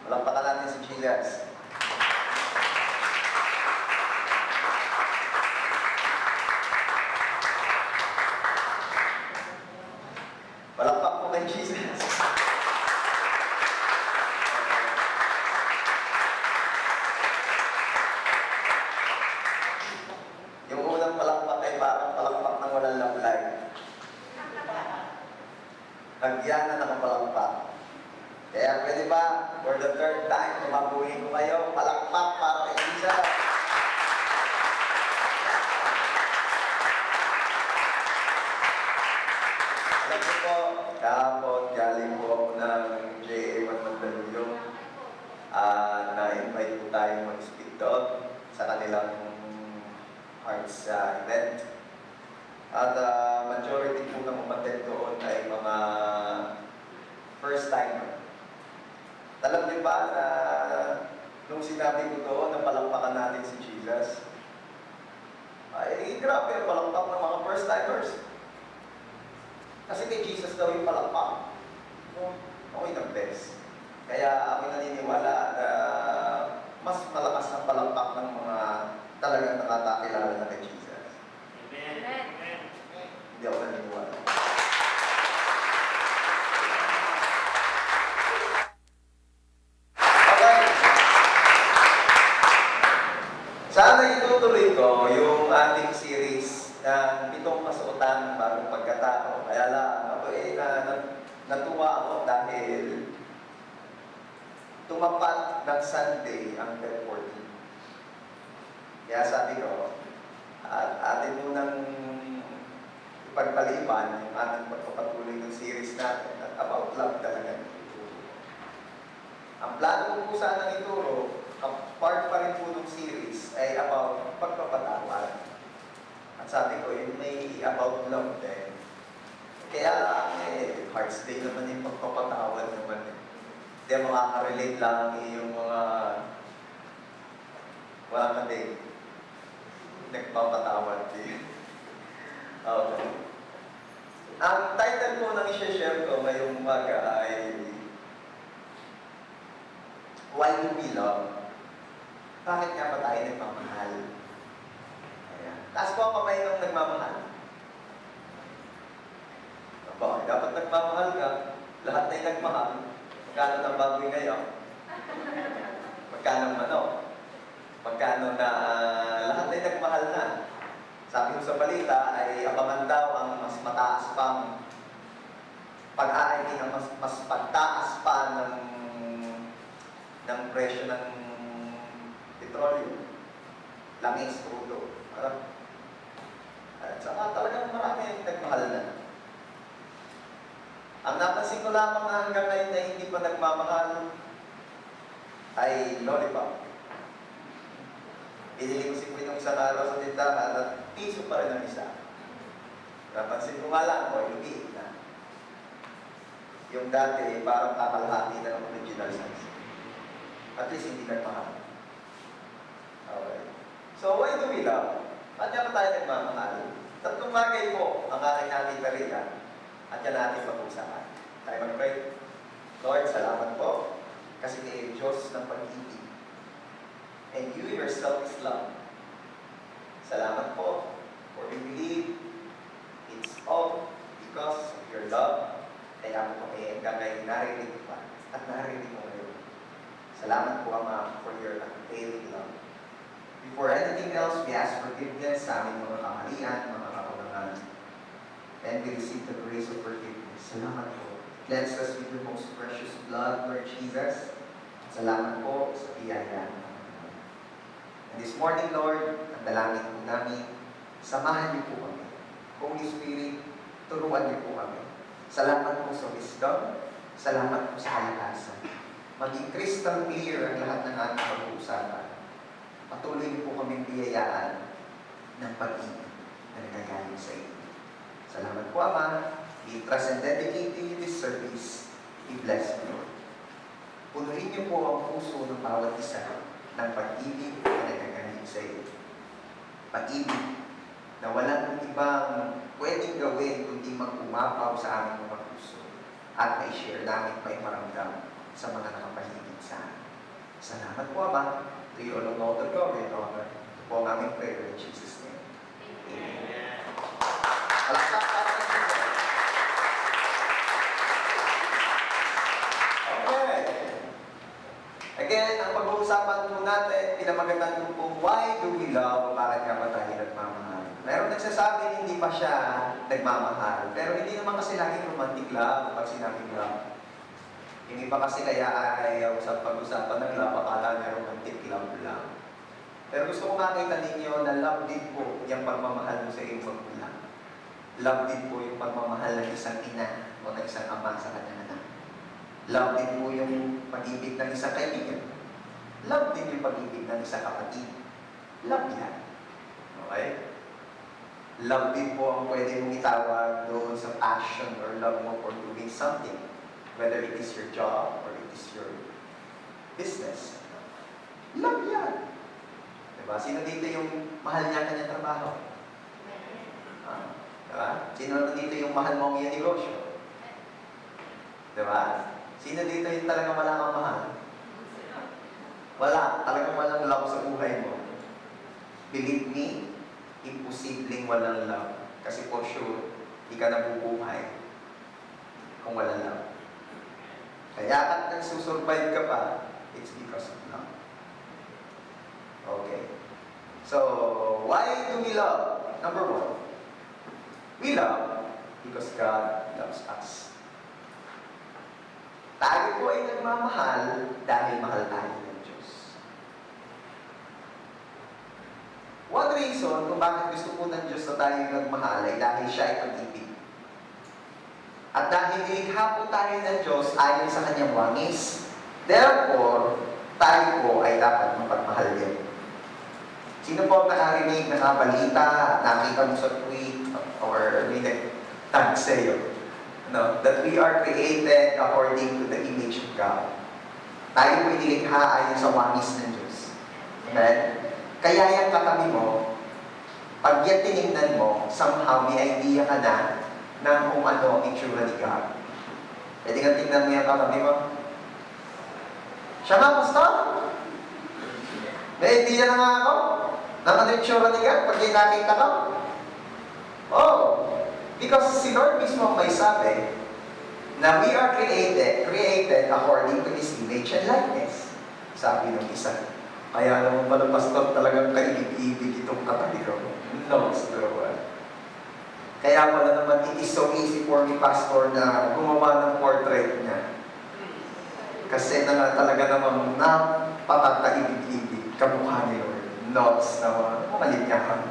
Palakpakan natin si Jesus. Palakpak po kay Jesus. Yung unang palakpak ay parang palakpak ng walang lablay. Nagyan na nakapalakpak. Kaya pwede ba, for the third time, tumabuhin ko kayo, palakpak para kay Jesus. Alam niyo po, kahapon, galing po ako ng JA1 Mandaluyong. Na-invite po tayo mag-speak doon sa kanilang arts event. At majority po ng umattend doon ay mga first timer. Alam niyo ba na nung sinabi ko doon na palakpakan natin si Jesus, ay grabe ang palakpak ng mga first timers. Kasi kay Jesus daw yung palakpak. Okay na best. Kaya ako naniniwala na mas malakas ang palakpak ng mga talagang nakakakilala na kay Jesus. Amen. Hindi ako naniniwala. Okay. Sana itutuloy ko yung ating series ng 7 kasuotan ng bagong pagkatao. Kaya lang, ako natuwa ako dahil tumapat ng Sunday ang Feb 14. Kaya sabi ko, at atin munang ipagpaliban yung ating pagpapatuloy ng series natin at about love talaga. Ang plano ko po sana ituro, part pa rin po ng series ay about pagpapatawad. At sabi ko, yun may about love din. Kaya lang Hearts Day naman yung pagpapatawad naman. Hindi makaka-relate lang yung mga wala ka din. Nagpapatawad din. Okay. Ang title po ng i-share ko ngayong umaga ay Why Do We Love? Bakit nga ba tayo nagmamahal? Ayan. Taas po ang kamay ng nagmamahal. Bakit? Dapat nagmamahal ka. Lahat na yung nagmahal. Magkano ng baboy ngayon? Magkano manok? Magkano na lahat ay nagmahal na? Sabi ko sa balita ay abangan daw ang mas mataas pang pag-aari ng mas pagtaas pa ng presyo ng petrolyo, langis, crudo. At saka talagang marami ang nagmahal na. Ang napansin ko lamang hanggang ngayon na hindi pa nagmamahal ay lollipop. Binili ko si Queen ng isang araw sa tindahan at piso pa rin ang isa. Napansin ko nga lang, lumiit na. Yung dati, parang kakalahati na ng original size. At least hindi nagmahal. Okay. So, why do we love? At yan tayo nagmamahal. Tatlong bagay po ang aking natin kariyan. At yan natin pag-usapan. Tayo mag-pray. Lord, salamat po. Kasi kayo Diyos ng pag-ibig. And you yourself is love. Salamat po. For we believe it's all because of your love. Kaya po kami hanggang ngayon narinig pa. At narinig mo ngayon. Salamat po, Ama, for your unfailing love. Before anything else, we ask forgiveness sa aming mga kamalian, mga kakulangan. And we receive the grace of forgiveness. Salamat po. Cleanse us with your most precious blood, Lord Jesus. Salamat po sa biyaya. And this morning, Lord, ang dalangin po namin, samahan niyo po kami. Holy Spirit, turuan niyo po kami. Salamat po sa wisdom. Salamat po sa kalakasan. Maging crystal clear ang lahat ng ating pag-uusapan. Patuloy niyo po kaming biyayaan ng pag-ibig na nagagaling sa inyo. Salamat po, Ama. We trust and dedicate to you this service. We bless you, Lord. Punuin niyo po ang puso ng bawat isa ng pag-ibig na nagagaling sa iyo. Pag-ibig na walang ibang pwedeng gawin kundi mag-umapaw sa aming mga puso at ma-share namin, may maramdam sa mga nakapaligid sa amin. Salamat po, Ama. To you alone all the glory and honor. Ito po ang aming prayer in Jesus' name. Amen. Palakpak para sa Jesus. Okay. Again, ang pag-uusapan po natin, pinamagatan ko po, why do we love? Bakit nga ba tayo nagmamahal? Meron nagsasabi, hindi pa siya nagmamahal. Pero hindi naman kasi laging romantic love kapag sinabing love. Yung iba kasi kaya ayaw sa pag-usapan ng love, akala na romantic love lang. Pero gusto ko makita ninyo na love din po yung pagmamahal mo sa iyong magulang. Love din po yung pagmamahal ng isang ina o ng isang ama sa kanyang anak. Love din po yung pag-ibig ng isang kaibigan. Love din yung pag-ibig ng isang kapatid. Love yan. Okay? Love din po ang pwede mong itawag doon sa passion or love mo for doing something. Whether it is your job or it is your business. Love yan. Diba? Sino dito yung mahal niya kanyang trabaho? Diba? Sino dito yung mahal mo ang iyong negosyo? Diba? Sino dito yung talagang wala kang mahal? Wala. Talagang walang love sa buhay mo. Believe me, imposibleng walang love. Kasi for sure, hindi ka nabubuhay kung walang love. Kaya at nagsusurvive ka pa, it's because of love. Okay. So, why do we love? Number one, we love because God loves us. Tayo po ay nagmamahal dahil mahal tayo ng Diyos. One reason kung bakit gusto po ng Diyos na tayo nagmahal ay dahil siya ay pag-ibig. At dahil nilikha po tayo ng Diyos ayon sa kanyang wangis, therefore, tayo po ay dapat mapagmahal din. Sino po ang nakarinig, nakabalita, nakita mo sa tweet, or may nag-tag sa'yo? No, that we are created according to the image of God. Tayo po ay nilikha ayon sa wangis ng Diyos. Amen? Kaya yung katabi mo, pag yan tinignan mo, somehow may idea ka na ng kung ano ang itsura ni God. Pwede kang tingnan mo yung katabi mo. Siya nga, pastor? May idea na nga ako ng ano yung itsura ni God pag nakita ko. Oh, because si Lord mismo ang may sabi na we are created according to His image and likeness. Sabi ng isa. Kaya naman pala, pastor, talagang kaibig-ibig itong katabi ko. No, pastor. Kaya pala naman, it is so easy for me, pastor, na gumawa ng portrait niya. Kasi na talaga naman napatakaibig-ibig kamukha ni Lord. Notes na malit niya ka.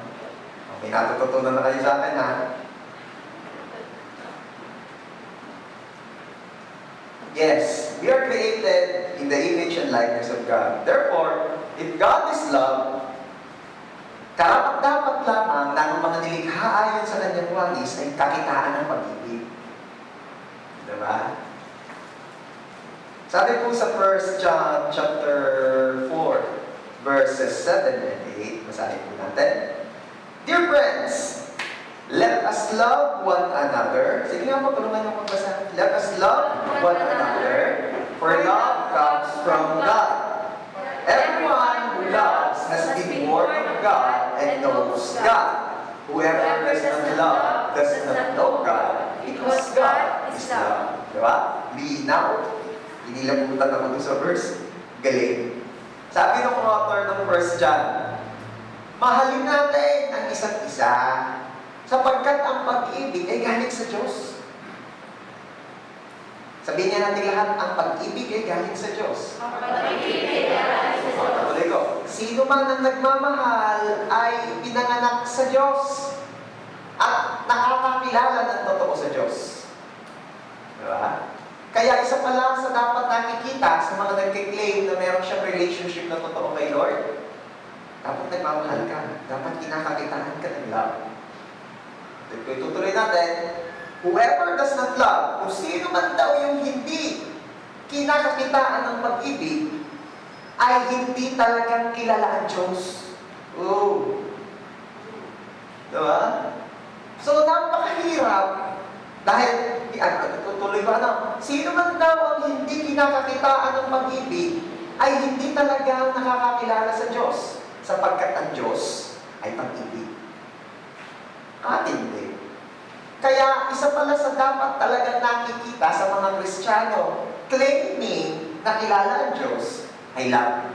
Okay, natututunan na kayo sa akin, ha? Yes, we are created in the image and likeness of God. Therefore, if God is love, karapat-dapat lamang na ang mga nilikha ayon sa kanyang wangis ay kakitaan ng pag-ibig. Diba? Sabi po sa 1 John chapter 4, verses 7 and 8, masahin po natin. Dear friends, let us love one another. Sige nga po, tulungan niyo magbasa. Let us love one another, for love comes from God. Everyone who loves has been born of God and knows God. Whoever does not love does not know God, because God is love. Diba? Linaw. Inilabutan ako dun sa verse. Galing. Sabi ng author ng 1 John, mahalin natin ang isa't isa sapagkat ang pag-ibig ay galing sa Diyos. Sabihin niya natin lahat, ang pag-ibig ay galing sa Diyos. Ang pag-ibig ay galing sa Diyos. Tuloy ko. Sino man ang nagmamahal ay pinanganak sa Diyos at nakakakilala ng totoo sa Diyos. Diba? Kaya isa pa lang sa dapat nakikita sa mga nagkiklaim na meron siyang relationship na totoo kay Lord, dapat nagmamahal ka. Dapat kinakakitaan ka ng love. Tutuloy natin, whoever does not love, kung sino man daw yung hindi kinakakitaan ng pag-ibig, ay hindi talagang kilala ang Diyos. Oh. Diba? So, napakahirap. Dahil, tutuloy ko sino man daw ang hindi kinakakitaan ng pag-ibig, ay hindi talaga nakakakilala sa Diyos, sapagkat ang Diyos ay pag-ibig. Katindi. Kaya isa pala sa dapat talagang nakikita sa mga Kristiyano, claiming na kilala ang Diyos ay love.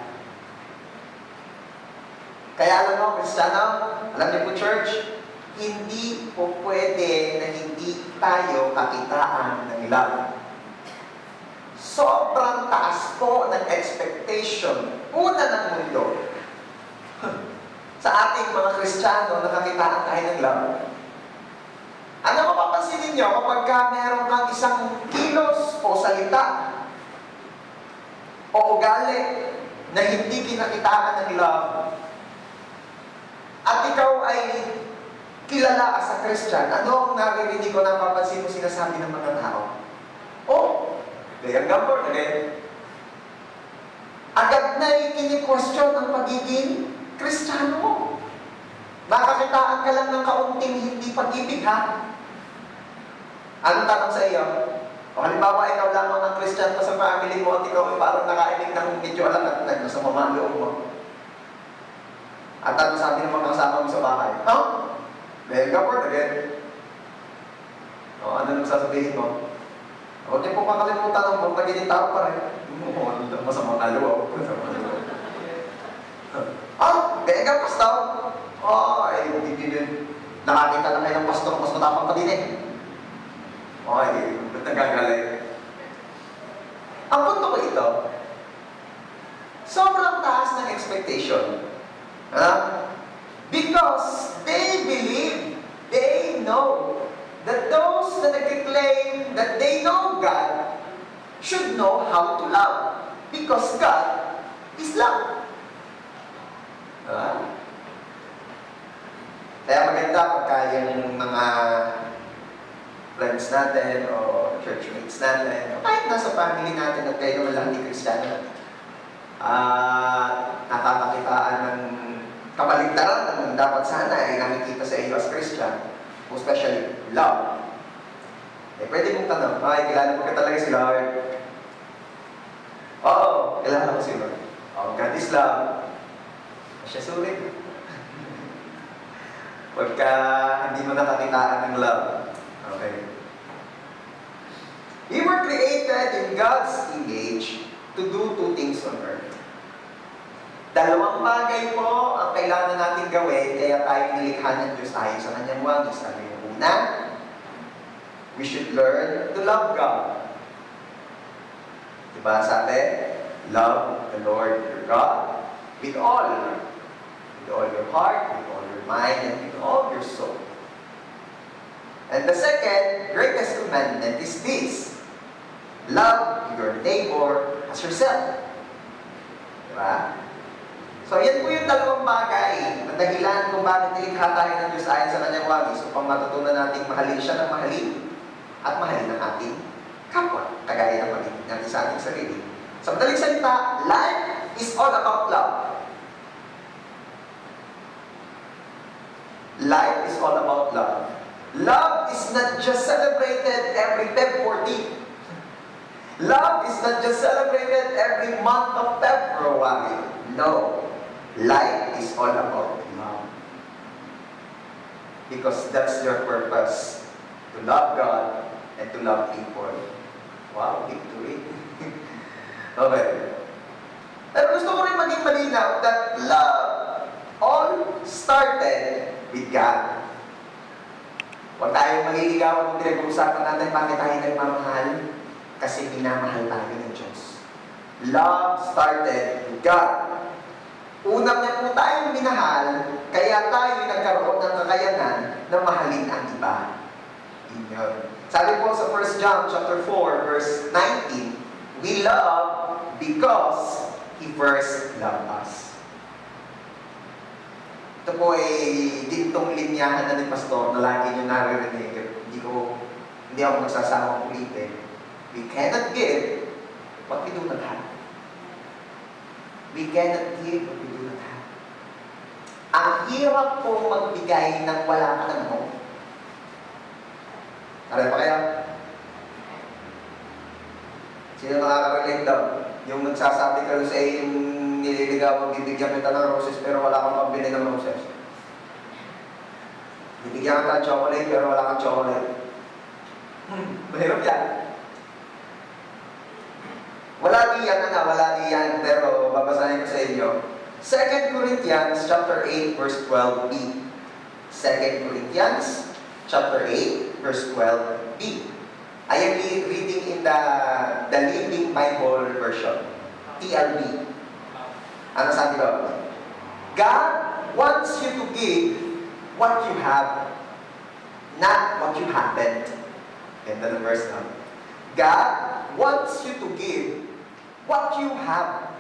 Kaya alam mo, Kristiyano, alam niyo po church, hindi po pwede na hindi tayo kakitaan ng love. Sobrang taas po ng expectation, una ng mundo, sa ating mga Kristiyano, nakakitaan tayo ng love. Ano mapapansin ninyo kapag meron kang isang kilos o salita o ugali na hindi kinakitaan ng love, at ikaw ay kilala as a Christian, ano ang naririnig ko na mapapansin mo sinasabi ng mga tao? Oh, kaya nga po, agad na ikini-question ang pagiging Kristiyano mo. Nakakitaan ka lang ng kaunting hindi pag-ibig, ha? Anong tanong sa iyo? O halimbawa, ikaw lamang ang Christian pa sa family mo at ikaw ay parang nakainig ng medyo alam at nagmasama ang loob mo. At ano sabi ng mga kasama mo sa bahay? Huh? Dahil ka po, again. O, ano nang sasabihin mo? Huwag niyo po makalimutan ng mga pagiging tao pa rin. Oo, masama ang loob. Kaya ka, pastor? Ay, hindi din. Nakakita na kayo ng pastor, mas matapang pa din eh. Ay, ba't nagagaling? Ang punto ko ito, sobrang taas ng expectation. Because they believe, they know, that those that claim that they know God should know how to love. Because God is love. Kaya maganda pagka yung mga friends natin o churchmates natin o kahit nasa family natin at kayo naman lang hindi Kristiyano, nakakakitaan ng kabaligtaran ng dapat sana ay nakikita sa iyo as Christian, especially love. Pwede mong tanong, kilala mo ka talaga si Lord? Oo, kilala ko si Lord. God is love. Siya sulit. Pagka hindi mo nakakitaan ng love. Okay. We were created in God's image to do two things on earth. Dalawang bagay po ang kailangan natin gawin, kaya tayo nilikha ng Diyos ayon sa kanyang wangis. Ano yung una? We should learn to love God. Diba sabi? Love the Lord your God with all your heart, with all your mind, and with all your soul. And the second greatest commandment is this: love your neighbor as yourself. Diba? So, yan po yung dalawang bagay na dahilan kung bakit nilikha tayo ng Diyos ayon sa kanyang wangis upang matutunan natin mahalin siya ng mahalin at mahalin ang ating kapwa, kagaya ng pag-ibig natin sa ating sarili. Sa madaling salita, life is all about love. Life is all about love. Love is not just celebrated every Feb 14. Love is not just celebrated every month of February. No. Life is all about love. Because that's your purpose. To love God and to love people. Wow, victory. Okay. Pero gusto ko rin maging malinaw that love all started with God. Huwag tayong maliligawan kung pinag-uusapan natin bakit tayo nagmamahal. Kasi minamahal tayo ng Diyos. Love started with God. Unang niya po tayong minahal, kaya tayo nagkaroon ng kakayanan na mahalin ang iba. Inyon. Sabi po sa 1 John chapter 4, verse 19, we love because He first loved us. Ito po ay gintong linyahan na ni Pastor na lagi nyo naririnig. Hindi ako magsasama ulitin. We cannot give what we do not have. We cannot give what we do not have. Ang hirap po magbigay ng wala ka ng mo. Tara pa kaya? Sino nakaka-relate daw? Yung nagsasabi ka sa iyo, yung nililigawan, bibigyan kita ng roses pero wala kang pambili ng roses. Bibigyan ka ng chocolate pero wala kang chocolate. Mahirap yan. Wala di yan, pero babasahin ko sa inyo. 2 Corinthians chapter 8, verse 12b. 2 Corinthians chapter 8, verse 12b. I am reading in the Living Bible version, TLB. Ano sabi ko? God wants you to give what you have, not what you haven't. Ganda ng verse na. God wants you to give what you have,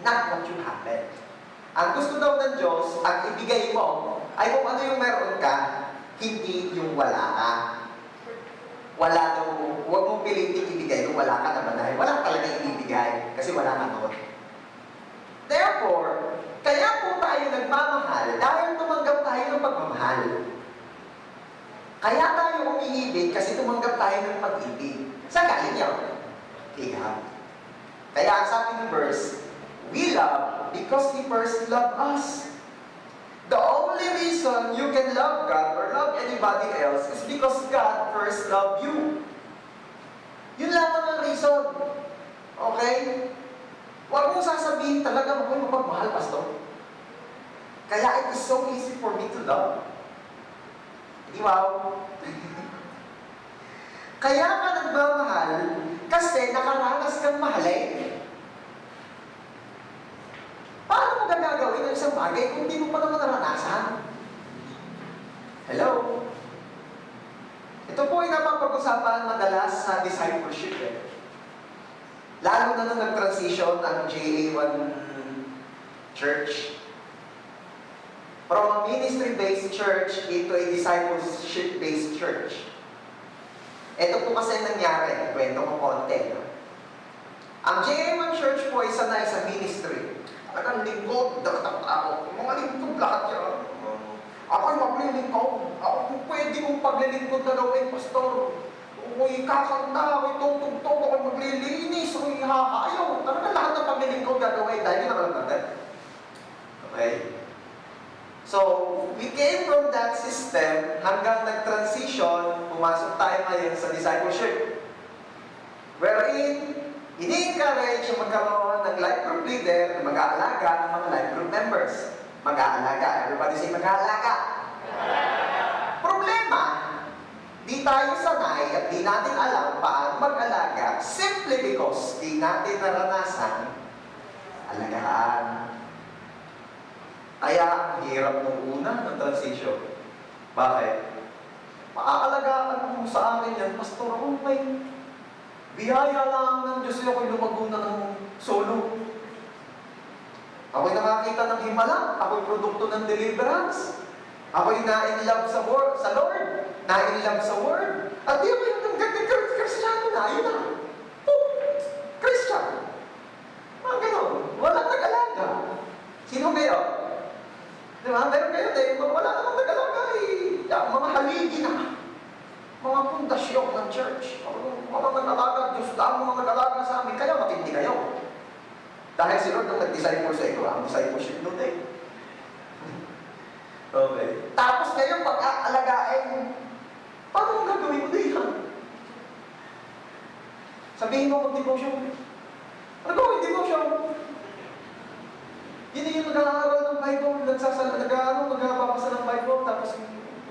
not what you haven't. Ang gusto daw ng Diyos, ang ibigay mo, ay kung ano yung meron ka, hindi yung wala ka. Wala daw, huwag mong pilitin ibigay kung wala ka naman dahil wala talaga ibibigay kasi wala ka noon. Therefore, kaya po tayo nagmamahal dahil tumanggap tayo ng pagmamahal. Kaya tayo umiibig kasi tumanggap tayo ng pag-ibig. Saan galing yun? Ikaw. Kaya ang sabi ng verse, we love because He first loved us. The only reason you can love God or love anybody else is because God first loved you. Yun lamang ang reason. Okay? Huwag mong sasabihin talaga ako'y mapagmahal, Pastor. Kaya it is so easy for me to love. Di wow? Kaya ka nagmamahal kasi nakaranas kang mahalin. Paano mo gagawin ang isang bagay kung hindi mo pa naman naranasan? Hello? Ito po ay napapag-usapan madalas sa discipleship. Lalo na nung nag-transition ang JA1 Church from a ministry-based church into a discipleship-based church. Ito po kasi nangyari, kwento ko konti. Ang JA1 Church po ay sanay sa ministry. Talagang lingkod, daktak ako. Mga lingkod lahat yan. Ako'y maglilingkod. Ako pwede kong paglilingkod na gawin, Pastor. Ako'y kakanta, ako'y tutugtog, ako'y maglilinis, ako'y hahayaw. Talagang lahat ng paglilingkod gagawin dahil yun ang alam natin. Okay? So, we came from that system hanggang nag-transition, pumasok tayo ngayon sa discipleship. Wherein, ini-encourage yung magkaroon ng life group leader na mag-aalaga ng mga life group members. Mag-aalaga. Everybody say mag-aalaga. Problema, di tayo sanay at di natin alam paano mag-alaga simply because di natin naranasan alagaan. Kaya ang hirap nung una ng transition. Bakit? Maaalagaan mo sa akin yan, Pastor, ako may biyaya lang ng Diyos ako'y lumago na ng solo. Ako'y nakakita ng himala. Ako'y produkto ng deliverance. Ako'y na-in-love sa Lord. Na-in-love sa Word. At di ako yung Kristiyano na. Yun na. Christian. Mga ganun. Walang nag-alaga. Sino kayo? Di ba? Meron kayo din. Wala namang nag-alaga mga haligi na. Mga pundasyon ng church. Mga nag-alaga. Diyos lang mga nag-alaga sa amin. Kaya matindi kayo. Dahil si Lord ang nag-disciple sa ito, ang discipleship nun eh. Okay. Tapos ngayon, pag-aalagain, paano mong gagawin mo diyan? Sabihin mo mag-devotion. Ano gawin devotion? Yun yung nag-aaral ng Bible, nagbabasa ng Bible, tapos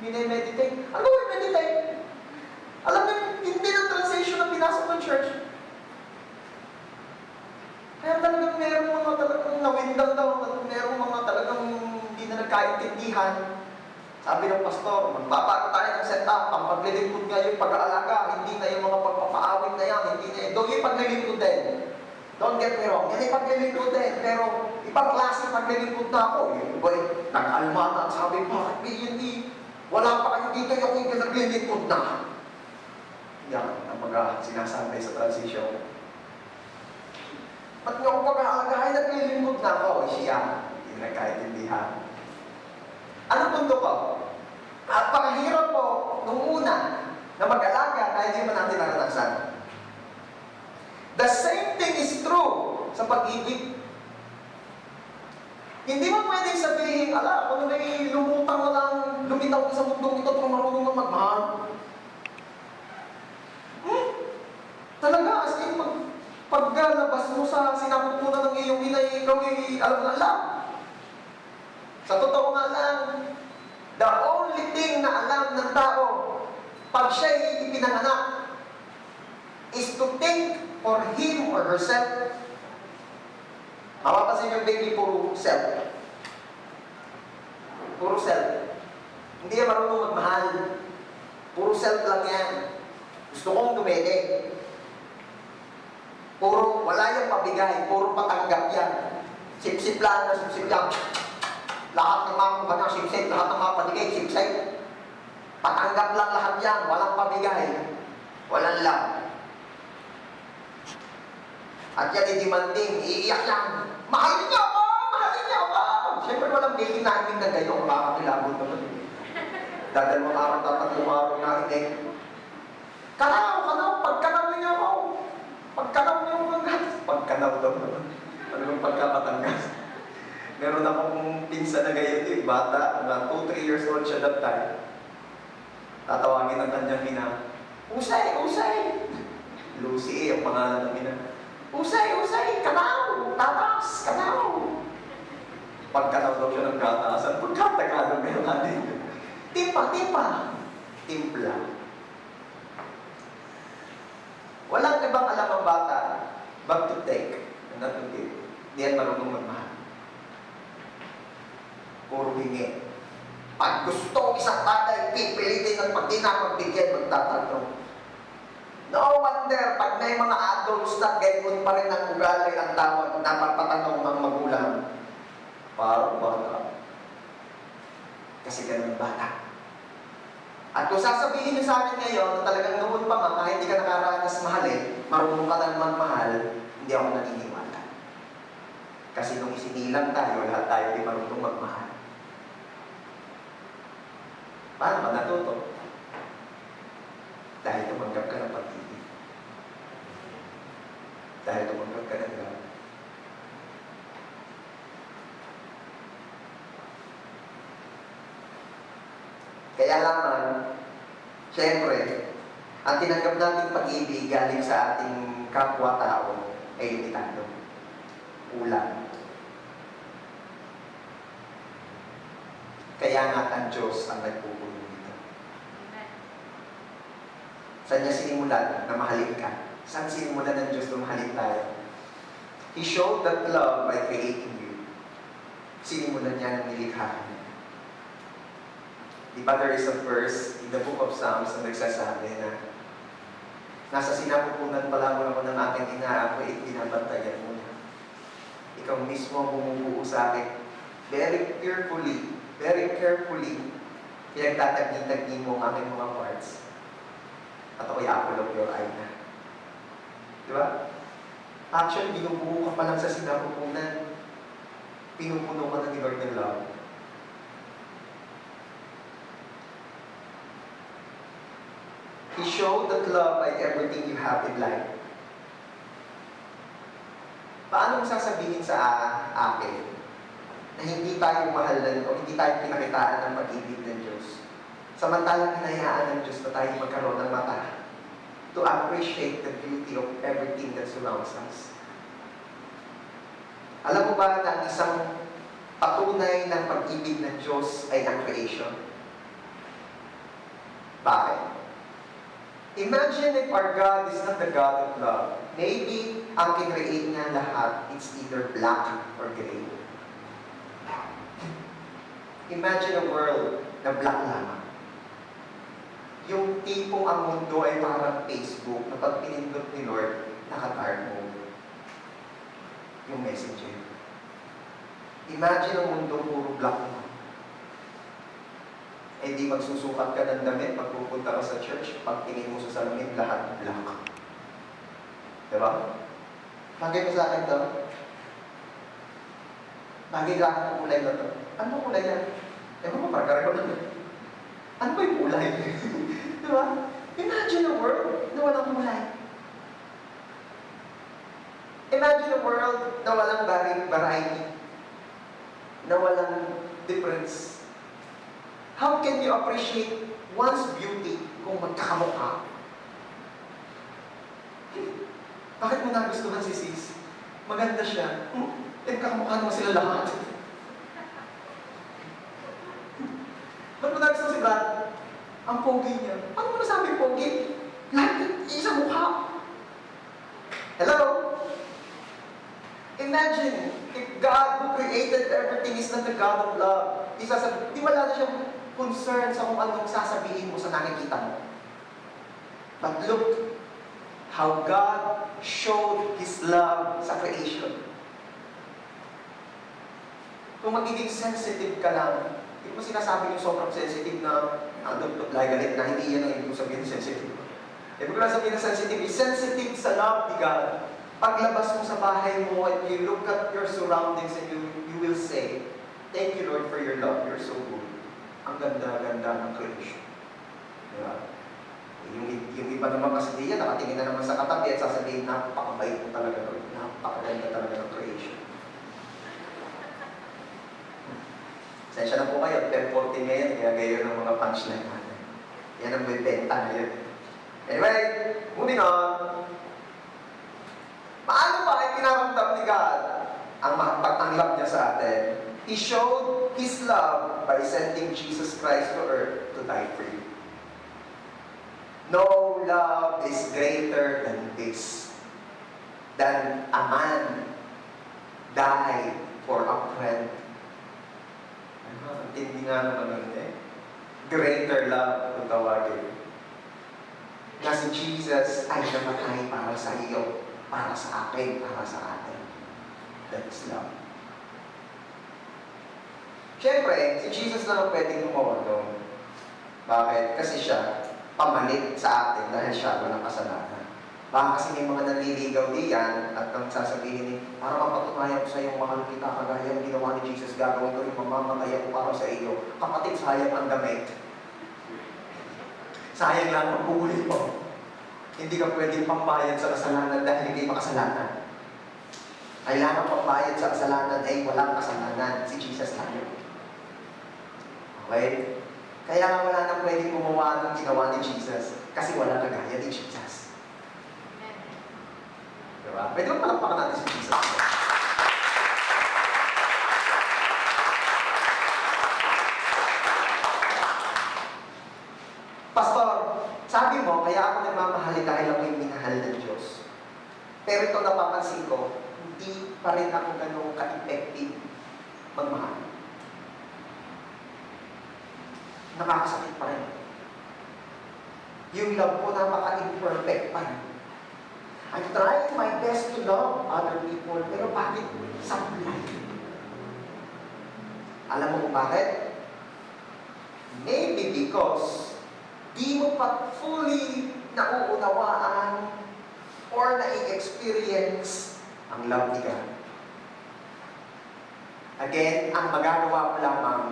mini-meditate. Ano gawin meditate? Alam mo, hindi ng transition na pinasok ng church. Kaya talagang merong mga talagang nawindang daw, merong mga talagang hindi na nagkaintindihan. Sabi ng pastor, magpapaano tayo ng setup, ang paglilingkod nga yung pag-aalaga, hindi na yung mga pagpapaawin na yan, hindi na yun. Doon yung paglilingkod din. Don't get me wrong, yan yung paglilingkod din, pero ibang klase paglilingkod na ako. Yung iba nag-alma na, sabi, bakit hindi, wala pa kayo dito yung naglilingkod na. Yan ang mga sinasabi sa transition. Ba't nga kung pag-aagahin at nilingkod na ako, siya, hindi nagkaintindihan. Ano punto ko? At pakahirap po nung una na mag-alaga dahil di man natin naranasan. The same thing is true sa pag-ibig. Hindi mo pwedeng sabihin, ala, ako na lumutang na lang, lumitaw ka sa mundong ito, pero marunong na magmahal. Talaga, as in, paglalabas mo sa sinapupunan ng iyong ina, ikaw ay alam na lang. Sa totoo nga lang, the only thing na alam ng tao, pag siya'y ipinanganak, is to think for him or herself. Mapapansin yung baby, puro self. Puro self. Hindi yan marunong magmahal. Puro self lang yan. Gusto kong dumede. Puro, wala yung pabigay. Puro patanggap yan. Sip-sip lang na sip-sip lang. Lahat ng mga kuha ng sip-sip, lahat ng mga paligay, sip-sip. Patanggap lang lahat yan. Walang pabigay. Walang lang. At yan ay demanding, iiyak yan. Mahalin niyo ako! Mahalin niyo ako! Siyempre walang baby namin na gano'n. Makakakilabot naman. Dadalawang araw, tatlong araw na hindi. Kanaw! Pagkanaw niyo ako! Pagkanaw niyo ako! Pagkanaw daw naman. Ano yung pagkapatangas? Meron akong pinsan na gayon yung bata, na 2-3 years old siya that time. Tatawagin ng kanyang ina, Usay! Usay! Lucy, ang pangalan ng ina. Usay! Usay! Kanaw! Tatas! Kanaw! Pagkanaw daw siya ng gatasan. Pagkatagalog ngayon natin. Timpa! Timpla. Walang ibang alam ang bata but to take and not to give. Hindi yan marunong magmahal. Puro hingi. Pag gusto isang tatay, pipilitin at pag di na magbigyan, magtatanong. No wonder, pag may mga adults na gayon pa rin ang ugali ang tawag, napapatanong ang magulang. Parang bata. Kasi ganun bata. At kung sasabihin niyo sa akin ngayon na talagang noon pa nga, kahit hindi ka nakaranas mahalin, marunong ka lang magmahal, hindi ako naniniwala. Kasi nung isinilang tayo, lahat tayo di marunong magmahal. Paano ka natuto? Dahil tumanggap ka ng pag-ibig. Dahil tumanggap ka ng love. Kaya lamang, siyempre, ang tinanggap nating pag-ibig galing sa ating kapwa-tao ay limitado. Ulang. Kaya nga ang Diyos ang nagpupuno nito. Saan niya sinimulan na mahalin ka? Saan sinimulan ng Diyos na mahalin tayo? He showed that love by creating you. Sinimulan niya ng nilikha niya. Di ba there is a verse in the book of Psalms na nagsasabi na nasa sinapupunan pa lang ako ng aking ina, ako binabantayan mo na. Ikaw mismo ang bumubuo sa akin. Very carefully, pinagtatagni-tagni mo ang aking mga parts. At ako'y apple of your eye na. Di ba? Actually, binubuo ka pa lang sa sinapupunan. Pinupuno ka na ni Lord ng love. He showed that love by everything you have in life. Paano mo sasabihin sa akin na hindi tayo mahalan o hindi tayo pinakitaan ng pag-ibig ng Diyos? Samantalang hinayaan ng Diyos na tayo magkaroon ng mata to appreciate the beauty of everything that surrounds us. Alam mo ba na isang patunay ng pag-ibig ng Diyos ay ang creation? Bakit? Imagine if our God is not the God of love. Maybe ang kinreate niya lahat, it's either black or gray. Imagine a world na black lamang. Yung tipong ang mundo ay parang Facebook na pag pinindot ni Lord, naka-dark mode. Yung messenger. Imagine ang mundo puro black na. Eh di magsusukat ka ng damit, pagpupunta ka sa church, pag tingin mo sa salamin, lahat black. Diba? Bagay mo sa akin to? Bagay ka ang kulay na to? Ano kulay yan? Ewan mo, parang ko lang. Ano ba yung kulay? Diba? Imagine a world na walang kulay. imagine a world na walang variety, na walang difference. How can you appreciate one's beauty kung magkakamukha? Bakit mo nagustuhan si sis? Maganda siya. Magkakamukha naman sila lahat. Ba't mo nagustuhan si Brad? Ang pogi niya. Ano mo nasabi pogi? Lahat isang mukha. Hello? Imagine, if God who created everything is not the God of love, di wala na siyang concern sa kung anong sasabihin mo sa nakikita mo. But look how God showed His love sa creation. Kung magiging sensitive ka lang, hindi mo sinasabi yung sobrang sensitive na galit na hindi yan ang ibig sabihin sensitive. Ibig ko lang sabihin na sensitive sa love ni God. Paglabas mo sa bahay mo and you look at your surroundings and you will say, "Thank you, Lord, for your love. You're so good." Ang ganda-ganda ng creation. Diba? Yung iba naman kasi diyan, nakatingin na naman sa katabi at sasabihin, napakabait mo talaga, Lord. Napakaganda talaga ng creation. Sensya na po kayo, 10:40 ngayon, kaya gayon ng mga punchline natin. Yan ang may benta ngayon. Anyway, moving on. Paano ba ay pinaramdam ni God ang pagtanggap niya sa atin? He showed His love by sending Jesus Christ to earth to die for you. No love is greater than this, than a man die for a friend. Ang tindi nga naman nun eh. Greater love kung tawagin. Na si Jesus ay namatay para sa iyo, para sa akin, para sa atin. That is love. Siyempre, si Jesus naman pwedeng gumawa doon. Bakit? Kasi siya pamalit sa atin dahil siya walang kasalanan. Baka kasi may mga nanliligaw diyan at nang sasabihin ni, para mapatunayan ko sa iyong mahal kita, kagaya ng ginawa ni Jesus, gagawin ko rin mamamatay ako para sa iyo. Kapatid, sayang ang damit. Sayang lang ang buhay mo. Hindi ka pwedeng pambayad sa kasalanan dahil hindi makasalanan. Kailangan pambayad sa kasalanan ay walang kasalanan. Si Jesus lang yun. Okay? Kaya nga wala nang pwedeng gumawa ng ginawa ni Jesus kasi wala kagaya ni Jesus. Diba? Pwede mo palakpakan natin si Jesus. Pastor, sabi mo, kaya ako nagmamahal dahil ako'y minahal ng Diyos. Pero ito napapansin ko, hindi pa rin ako ganun ka-effective magmahal. Nakakasakit pa rin. Yung love ko napaka-imperfect pa rin. I'm trying my best to love other people, pero bakit sablay? Alam mo kung bakit? Maybe because di mo pa fully nauunawaan or na-experience ang love ni God. Again, ang magagawa mo lamang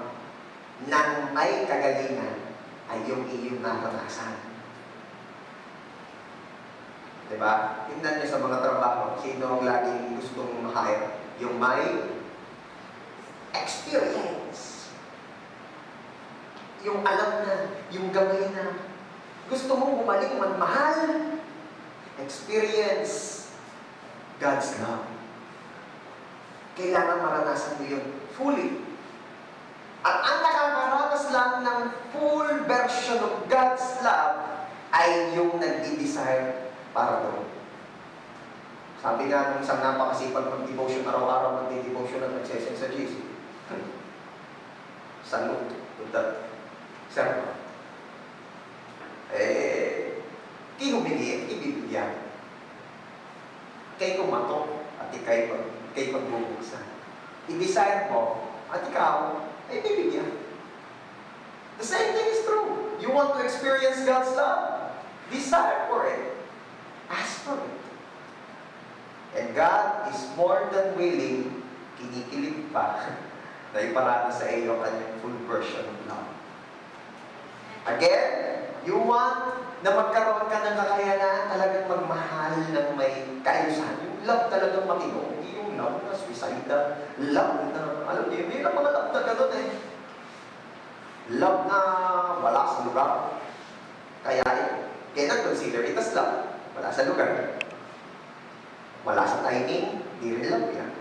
ng may kagalingan ay yung iyong naranasan. Diba? Tingnan niyo sa mga trabaho, sino ang laging gustong ma-hire? Yung may experience. Yung alam na, yung gawin na. Gusto mong bumalik magmahal? Experience God's love. Kailangan maranasan mo yun fully. At ang nakakaranas lang ng full version of God's love ay yung nag-i-desire para doon. Sabi nga nung isang napakasipag mag-devotion, araw-araw mag-devotion at nagsesend sa GC. Salute to that servant. Di humingi, ibibigyan. Kay kumatok at ikay pagbubuksan. I-desire mo at ikaw ay bibigyan. The same thing is true. You want to experience God's love? Desire for it. Ask for it. And God is more than willing, kinikilig pa, na iparata sa iyo ang kanyang full version of love. Again, you want na magkaroon ka ng kakayanan talagang magmahal ng may kaayusan. Yung love talagang matino. Hindi yung love na suicidal. Love na, alam niyo, may mga love na gano'n eh. Love na wala sa lugar. Kaya cannot consider it as love. Wala sa lugar. Wala sa timing, di rin love yan.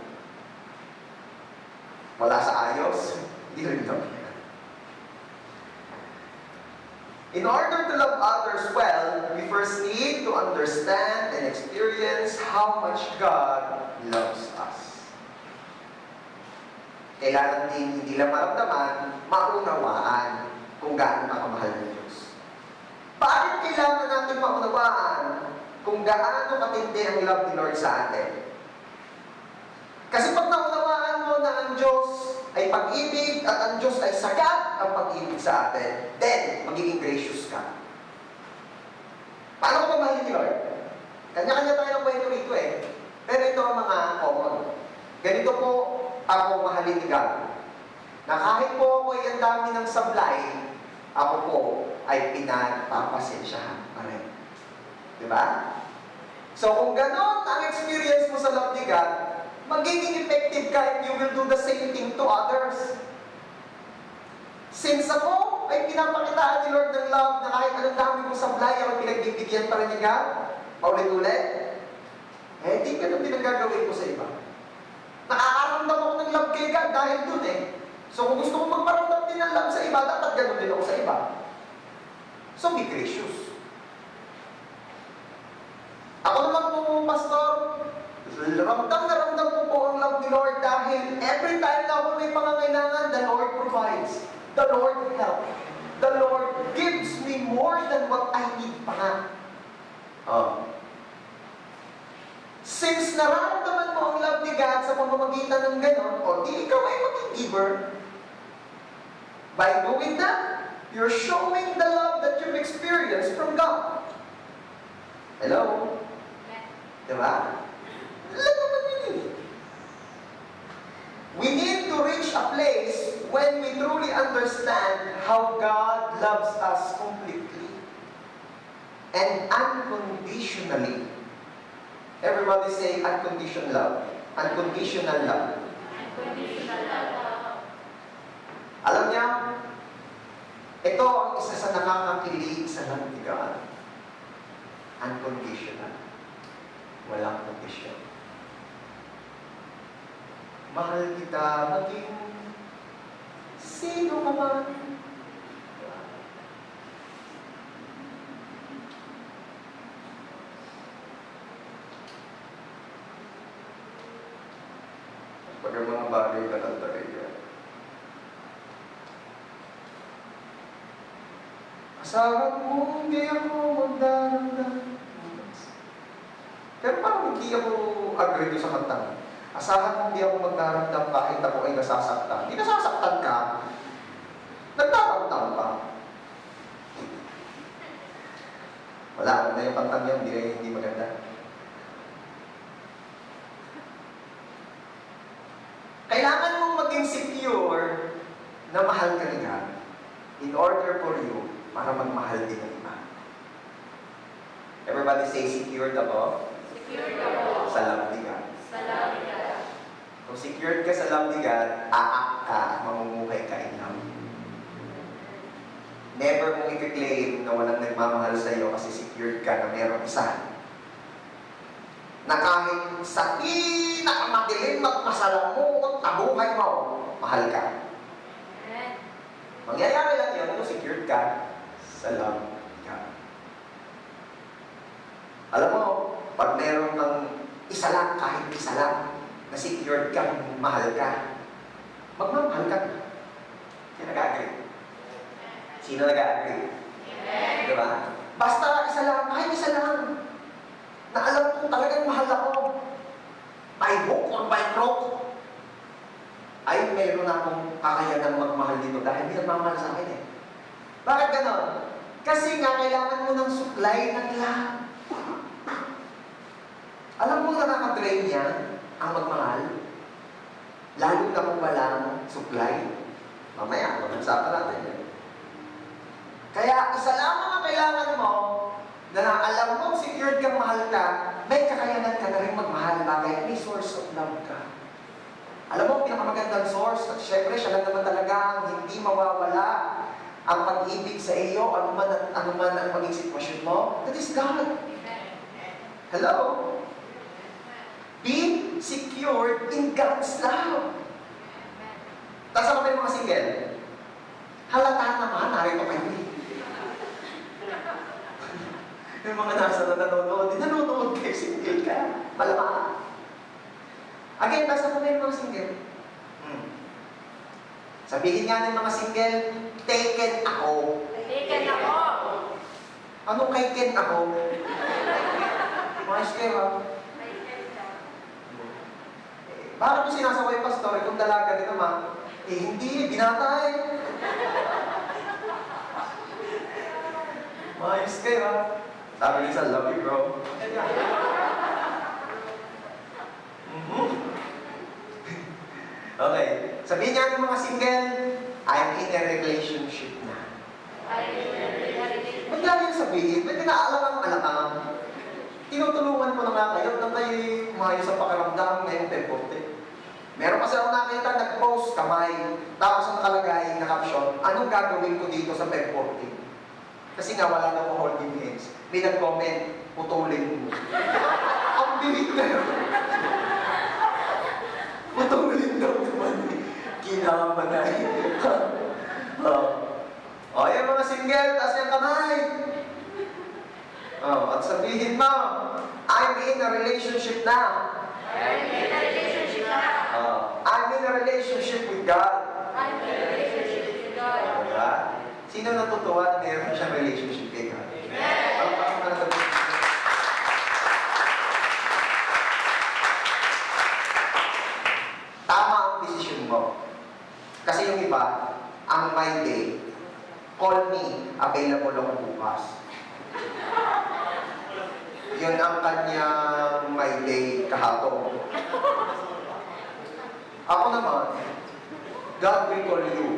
Wala sa ayos, di rin love yan. In order to love others well, we first need to understand and experience how much God loves us. Kailangan din hindi lang maramdaman, maunawaan kung gaano nakamahal ng Diyos. Bakit kailangan natin maunawaan kung gaano katindi ang love ni Lord sa atin? Kasi pag naunawaan mo na ang Diyos ay pag-ibig at ang Diyos ay sagat ang pag-ibig sa atin, then magiging gracious ka. Paano ko mamahalin ni Lord? Kanya-kanya tayo ng kwento rito eh. Pero ito ang mga common. Ganito po ako mahalin ni God. Na kahit po ako ay ang dami ng sablay, ako po ay pinagpapasensyahan pa rin. Diba? So kung ganon ang experience mo sa love ni God, magiging effective ka if you will do the same thing to others. Since ako ay pinapakitaan ni Lord ng love na kahit anong dami kong sablay, ako pinagbibigyan pa rin ni God, paulit-ulit, eh di ganun din ang gagawin ko sa iba. Nakakaramdam ako ng love kay God dahil dun eh. So kung gusto ko magparamdam din ng love sa iba, dapat ganun din ako sa iba. So be gracious. Ako naman po, Pastor, ramdam na ramdam ko po ang love ni Lord dahil every time na ako may pangangailangan, the Lord provides. The Lord helps. The Lord gives me more than what I need pa nga. Since nararamdaman mo ang love ni God sa pamamagitan ng ganon, o di ikaw ay maging giver. By doing that, you're showing the love that you've experienced from God. Hello? Diba? We need to reach a place when we truly understand how God loves us completely and unconditionally. Everybody say unconditional love. Unconditional love. Unconditional love. Alam niya, ito ang isa sa nakakakilig sa love ni God. Unconditional. Walang kondisyon. Mahal kita maging sino ka man. Pag ang mga bagay ka talaga yan. Asahan mo, hindi ako magdaramdam. Pero parang hindi ako agree sa kantang. Asahan mo hindi ako magdaramdam kahit ako ay nasasaktan. Hindi nasasaktan ka. Nagdaramdam ka. Wala na yung kantang yun, hindi maganda. Kailangan mong maging secure na mahal ka ni God in order for you para magmahal din ng iba. Everybody say, secured ako Secured ako sa love ni God. sa love ni God. Kung secured ka sa love ni God, aak ka at mamumuhay ka in love. Never mong i-claim na walang nagmamahal sa iyo kasi secured ka na merong isa. Na kahit sa pinakamadilim at masalamuot na buhay mo, mahal ka. Amen. Mangyayari lang yun kung secured ka sa love ni God. Alam mo, pag meron ng isa lang, kahit isa lang, na secured kang mahal ka, magmamahal ka. Sino nag-agree? Sino nag-agree? Amen. Diba? Basta isa lang, kahit isa lang, na alam kong talagang mahal ako, by hook or by crook, ay meron akong kakayanang magmahal dito dahil hindi nagmamahal sa akin eh. Bakit ganon? Kasi nga kailangan mo ng supply ng love. Alam mo nakaka-drain niya ang magmahal? Lalo na kung walang supply. Mamaya, mag-usapan natin yan. Kaya isa lamang ang kailangan mo na alam mo secured kang mahal ka may kakayanan ka na rin magmahal bagay, may source of love ka. Alam mo, pinakamagandang source, at syempre, siya lang naman talaga ang hindi mawawala ang pag-ibig sa iyo, ano man ang maging sitwasyon mo, that is God. Hello? Be secured in God's love. Tapos ako kayo mga single. Halata naman, narito kayo. Yung mga nasa nanonood kayo, single ka. Malamang. Again, nasa ko kayo mga single. Sabihin nga ng mga single, taken ako. Taken ako. Anong taken ako? Mga kayo, ha? Bakit mo sinasaway pastor, kung dalaga rin naman? Hindi, binata eh. Maayos kayo, ha? Sabi niya sa love you, bro. Okay. Sabihin niya ng mga single, I'm in a relationship na. Ba't lang yung sabihin? Ba't naalang-alang? Tinutulungan ko na nga kayo na kayo umayos sa pakiramdam ngayong temporte. Meron kasi ako nakita, nag-post kamay, tapos ang nakalagay na caption, anong gagawin ko dito sa temporte? Kasi nga wala na akong holding hands. May nag-comment, putulin mo. Ang bilit na yun. Putulin daw naman. Kinamanay. O, yung mga single, taas yung kamay. At sabihin mo, I'm in a relationship now. I'm in a relationship now. I'm in a relationship with God. I'm in a relationship with God. Diba? Sino natutuwa na meron siyang relationship with God? Amen. Tama ang desisyon mo. Kasi yung iba, ang my day, call me, available ako bukas. Yun ang kanyang my day kahapon. Ako naman, God will call you.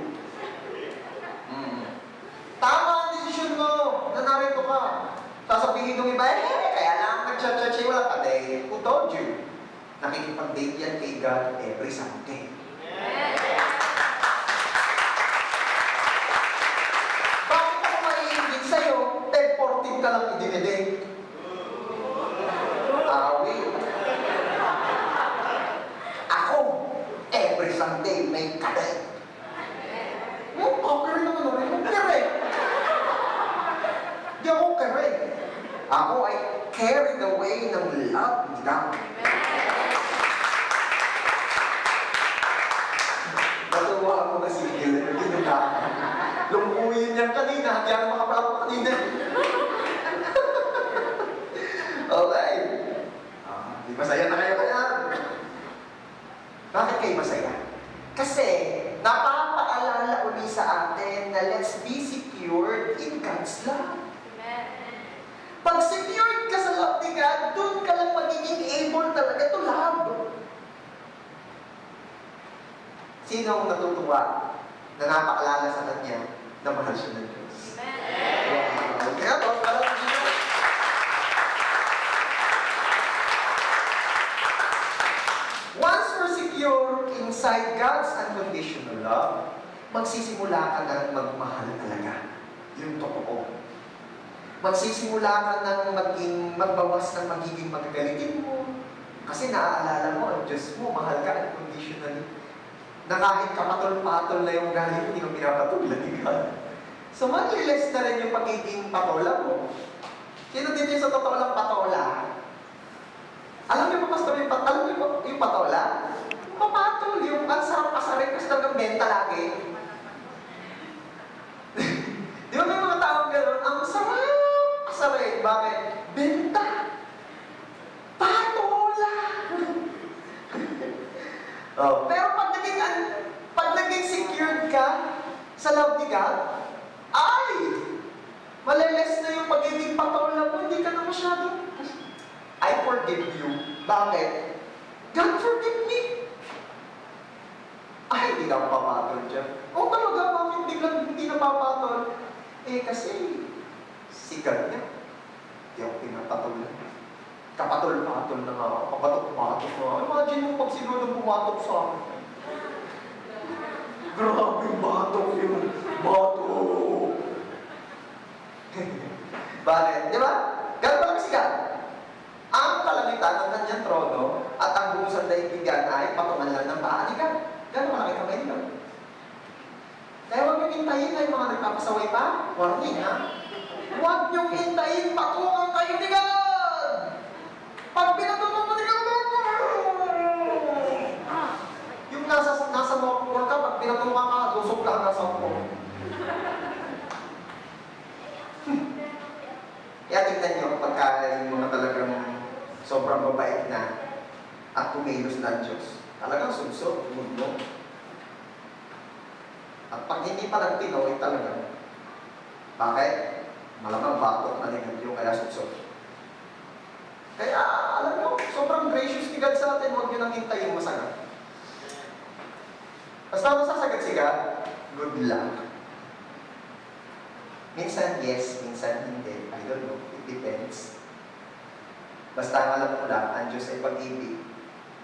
Tama ang desisyon mo na narito ka. Sasabihin ng iba, kaya lang nag-chat-chat wala ka day. Who told you? Nakikipag-date yan kay God every Sunday. Bakit ako maiingit sa'yo? 10-14 ka lang idinidate. Awi. Ako, every Sunday may kadate. Okay naman ako rin. Kere. Di ako kere. Ako ay carried away ng love ni God. Natuwa ako na si Gil. Ginugahan. Lumpuyin niya kanina. Hindi ako makapalak kanina. Okay. Di masaya na kayo kaya? Bakit kayo masaya? Kasi, napapaalala uli sa atin na let's be secured in God's love. Pag secured ka sa love ni God, doon ka lang magiging able talaga to love. Sino ang natutuwa na napaalala sa kanya na mahal siya ng Diyos? Wow. Kaya to, parang Diyos. Once we're secure inside God's unconditional love, magsisimula ka na magmahal talaga. Yung totoo. Magsisimula ka ng magbawas ng magiging magagalitin mo. Kasi naaalala mo, ang Diyos mo, mahal ka unconditionally. Na kahit kapatol-patol na yung galit, hindi mo pinapatulan ni God. So, mag-release na rin yung pagiging patola mo. Sino dito yung sa totoo lang patola? Alam niyo ba, Pastor, yung patola? Papatol, yung ang sarap pasarin kasi talagang benta lagi. Di ba may mga taong gano'n? Ang sarap pasarin. Bakit? Benta. Patola. Pero pag naging secured ka sa love ni God, ay! Maliles na yung pagiging patola mo, hindi ka na masyado. I forgive you. Bakit? God forgive me. Ay, hindi na ako papatol dyan. O talaga, bakit hindi na papatol? Kasi, si God niya. Hindi ako pinapatulan. kapatol-patol na nga ako, kapatok-patok na. Imagine mo pag siguro pumatok sa akin. Grabe batok yun. Batok. Bakit? Di ba? Ganun ba kasi ka? Ang kalangitan ng kanyang trono at ang buong sa daigdigan ay patungan lang ng paa ni God. Ganun malaki kamay nila. Kaya huwag niyong hintayin ay mga nagpapasaway pa. Warning ha? Huwag niyong hintayin patungan kayo ni God! Pag pinatunan mo ni God, yung nasa mokpol ka, pag pinatunan ka, lusok ka hanggang sa mokpol. Kaya tignan niyo, pagka yung mga talagang sobrang babait na at kumilos ng Diyos, talagang subsog, mundo. At pag hindi pa nagpinoy talaga, bakit? Malamang batok na ligad yung kaya subsog. Kaya, alam mo, sobrang gracious ni God sa atin, huwag niyo nang hintayin masagat. Basta masasagat si God, good luck. Minsan yes, minsan hindi. I don't know. It depends. Basta ang alam ko lang, ang Diyos ay pag-ibig.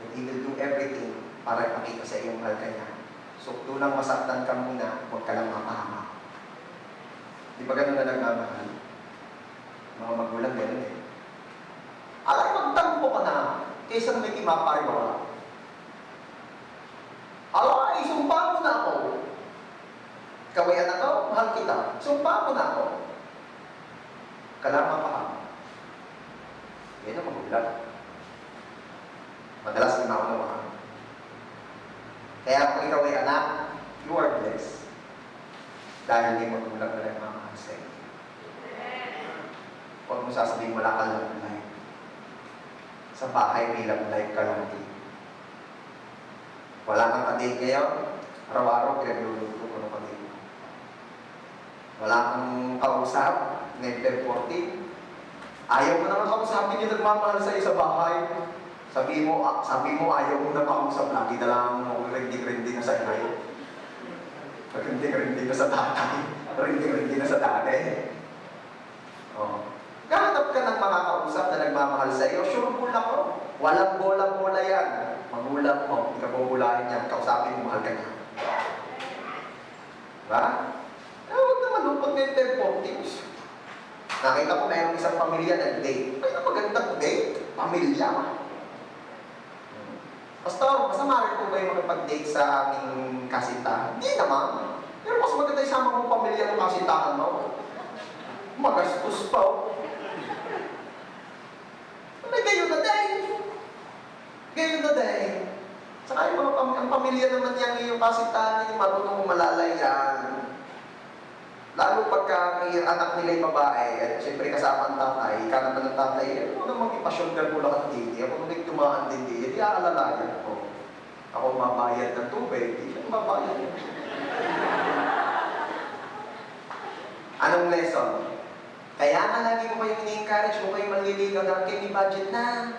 And He will do everything para ipakita sa iyong mahal ka niya. So, tunang masaktan ka muna, huwag ka lang mapahamak. Di ba ganun na nagmamahal? Mga magulang ganun eh. Alay, magtampo ka na, kaysa may kimapariwala. Alay, sumpa mo na ako. Kawayan ako, mahal kita. Sumpa mo na ako. Kailangan mapahamak. Yan ang magulang. Madalas na maunawaan. Kaya kung ikaw ay anak, you are blessed. Dahil may magulang na nagmamahal sa iyo. Huwag mo sasabihin wala kang love life. Sa bahay may love life ka lang din. Wala kang kadate ngayon, araw-araw pinagluluto ko ng kadate. Wala kang kausap, November 14. Ayaw mo naman kausapin yung nagmamahal sa iyo sa bahay. Sabi mo ayaw mo na kausap, lagi na lang rindig-rindig na sa inay. Rindig-rindig na sa tatay. Rindig-rindig na sa tatay. Oh. Kahanap ka ng mga kausap na nagmamahal sa iyo, sure full ako. Walang bola-bola yan. Magulang mo, hindi ka bubulahin yan, kausapin mo, mahal ka niya. Diba? Huwag naman lupot ng 10-14. Nakita ko mayroong isang pamilya nag-date. Ay, magandang date. Pamilya. Pastor, masama rin po ba yung makipag-date sa aming kasintahan? Hindi naman. Pero mas maganda isama mo pamilya ng kasintahan mo. Magastos pa. May gayon na din. Gayon na din. Saka yung ang pamilya naman yan, yung kasintahan, yung marunong malalayan. Lalo pagka may anak nila yung babae, at siyempre kasama ang tatay, ka naman ng tatay, ano naman ipasyonder mo lang at hindi, ako nung nagtumaan din di, hindi aalalayan ko. Ako mabayad ng tubig, hindi siya mabayad. Anong lesson? Kaya nga lagi ko kayong ini-encourage ko kayo manliligaw dahil kayo may budget na.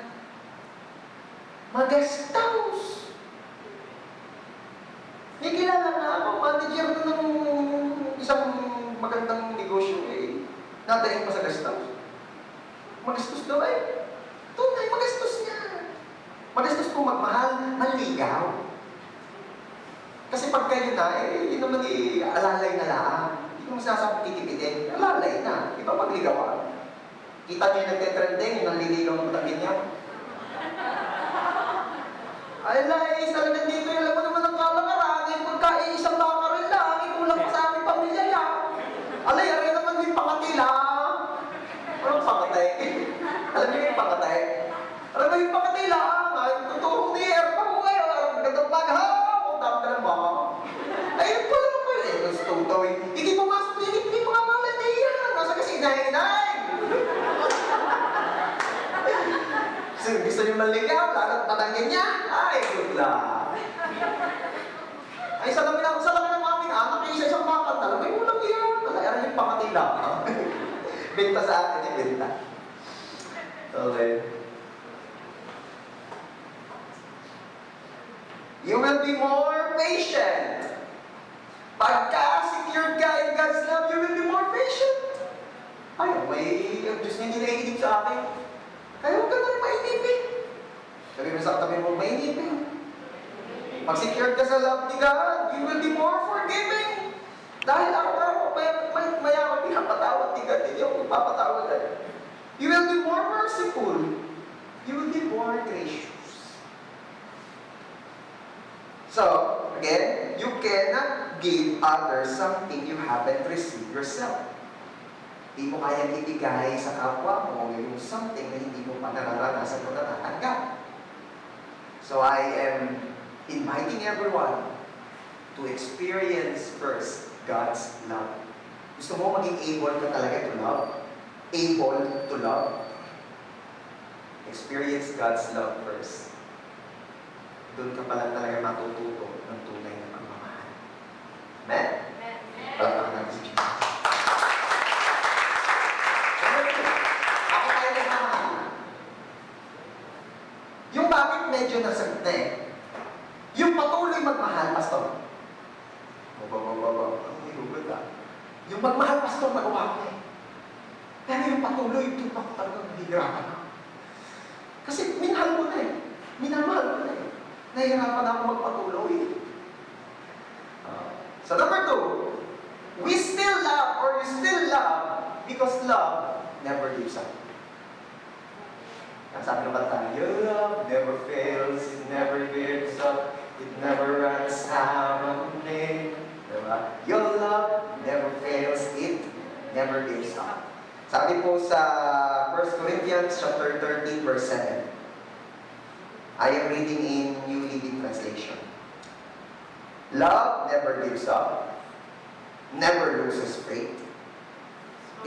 Magastos! May kilala nga ako, manager na ng isang magandang negosyo eh. Nadaing pa sa gastos. Magastos daw eh. Tunay, magastos niya. Magastos po magmahal, manligaw. Kasi pag kayo na, yun naman alalay na lang. Hindi naman sinasabi titipidin. Alalay na. Di ba magligawan? Kita niyo yung nagtetrending, yung nanliligaw ng tagin niya. Ay, lais, talagang dito, alam mo naman ang kalakaran. Pagkain isang baka rin lang, ikulang pa sa aming pamilya yan. Alay, aray naman yung pakatila. Anong pakatay? Alam niyo yung pakatay? Alam mo yung pakatila? Totoo ni Erpa mo ngayon. Gandang pagha. Kung tama ka ng baka. Ayun ko lang po yun. Gusto ito eh. Hindi pumasok din. Hindi mga malay yan. Nasa kasi inay-inay. Gusto niyo maligaw, lalo't patangin niya. Ay, good luck. Ay, sa laki ng aming anak, isa-isang bakal talaga. Ay, walang yan. Alam yung pakatila. Benta sa akin, benta. Okay. You will be more patient. Pagka secured ka in God's love, you will be more patient. Ay, may Diyos na hindi naiinip sa akin. Kaya huwag ka na rin Sabi mo sa katabi mo, mainit eh. Pag secured ka sa love ni God, you will be more forgiving. Dahil araw-araw, mayaman pinapatawad ni God, hindi ako magpapatawad. You will be more merciful. You will be more gracious. So, again, you cannot give others something you haven't received yourself. Hindi mo kayang ibigay sa kapwa mo yung something na hindi mo pa nararanasan o natatanggap. So I am inviting everyone to experience first God's love. Gusto mo maging able ka talaga to love? Able to love? Experience God's love first. Doon ka pala talaga matututo ng tunay na pagmamahal. Amen? Palakpakan natin si Jesus. Ako tayo nagmamahal. Yung bakit medyo nasagot na eh. Yung patuloy magmahal, pastor. Ang hihugot ah. Yung magmahal, pastor, nagawa ko eh. Pero yung patuloy, doon ako talagang nahihirapan ako. Kasi minahal ko na eh. Minamahal ko na eh. Nahihirapan ako magpatuloy. So number 2, we still love or you still love because love never gives up. Ang sabi ng kanta, your love never fails, it never gives up, it never runs out of me. Diba? Your love never fails, it never gives up. Sabi po sa 1 Corinthians chapter 13, verse 7. I am reading in New Living Translation. Love never gives up, never loses faith,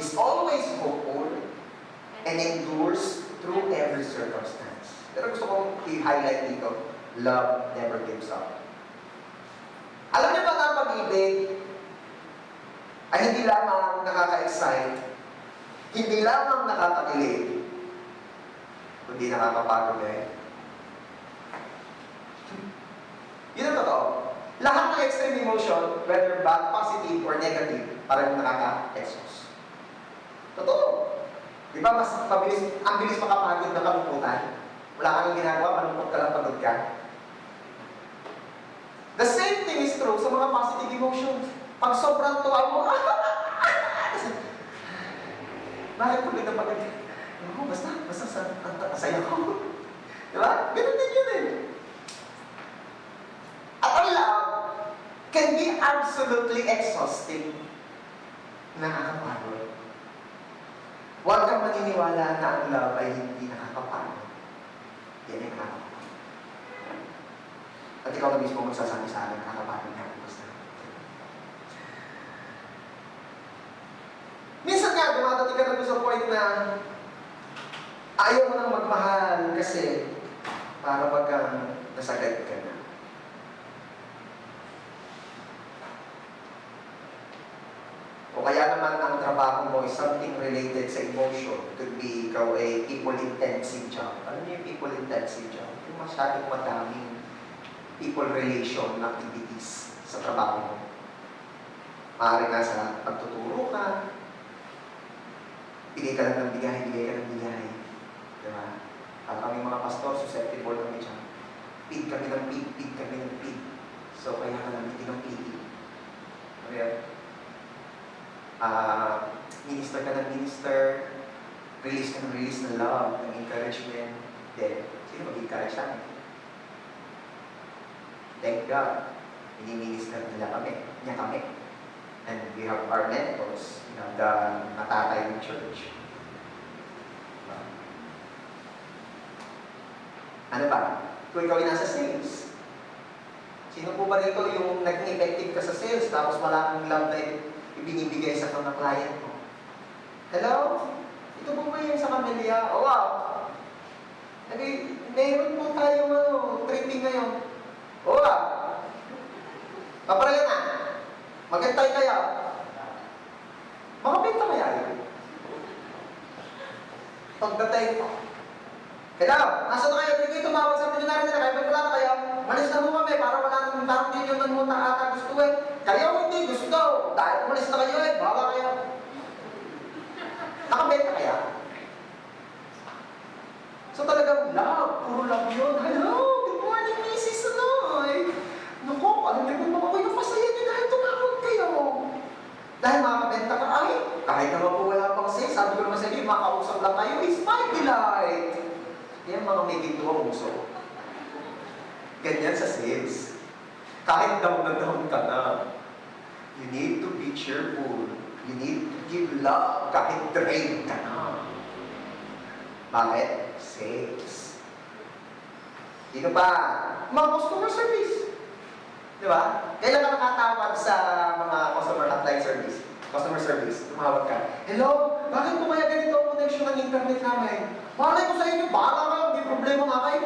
is always hopeful, and endures through every circumstance. Pero gusto kong i-highlight dito, love never gives up. Alam niyo ba na ang pag-ibig ay hindi lamang nakaka-excite, hindi lamang nakakakilig, kundi nakakapagod eh. Yun ang totoo. Lahat ng extreme emotion, whether bad, positive, or negative, parang nakaka-exhaust. Totoo. Di ba, mas mabilis, ang bilis makapagod ng kalungkutan? Wala kang ginagawa, malungkot ka lang, pagod ka. The same thing is true sa mga positive emotions. Pag sobrang tuwa mo, bakit pagod na pagod? Ako, basta saya ko. Di ba? Ganun din yun eh. At ang love can be absolutely exhausting. Nakakapagod. Huwag kang maniniwala na ang love ay hindi nakakapagod. Yan ay nakakapagod. At ikaw na mismo magsasabi sa akin, nakakapagod na ako. Basta. Minsan nga, dumadating ka na sa point na ayaw mo nang magmahal kasi para bagang nasagad ka na. O kaya naman ang trabaho mo is something related sa emotion. Could be ikaw ay people-intensive job. Ano yung people-intensive job? Yung masyadong madaming people relation activities sa trabaho mo. Maaari nga sa pagtuturo ka, bigay ka lang ng bigay, bigay ka ng bigay. Diba? At kami mga pastor, susceptible kami dyan. Pig kami ng pig, pig kami ng pig. So kaya ka lang ng pig. Okay? Minister ka ng minister, release ka ng release ng love, ng encouragement. Then, sino mag-encourage sa amin? Thank God, ini-minister niya kami. And we have our mentors, the matatay ng church. Ano ba? Kung ikaw ay nasa sales, sino po ba dito yung naging effective ka sa sales tapos wala kang love na ibinibigay sa mga client mo? Hello? Ito po ba yung sa Camellia? Oh, wow! Mayroon po tayong tripping ngayon. Oh, wow! Paparaya na! Magantay kaya! Makapinta kaya yun? Pagdatay ko. Hello? Nasa na kayo? Hindi tumawag sa milyonaryo nila. Kaya wala na kayo? Malis na mo kami para wala nang parang hindi nyo mo ata gusto eh. Kaya hindi gusto. Dahil umalis na kayo eh. Bawa kayo. Nakabenta kaya? So talagang love. Puro love yun. mga may ginto ang uso. Ganyan sa sales. Kahit down na down ka na, you need to be cheerful. You need to give love kahit drain ka na. Bakit? Sales. Sino pa? Mga customer service. Di ba? Kailan ka nakatawag sa mga customer hotline service? Customer service. Tumawag ka. Hello? Bakit po kaya ganito ang connection ng internet namin? Malay ko sa inyo, baka kayo, may problema nga kayo.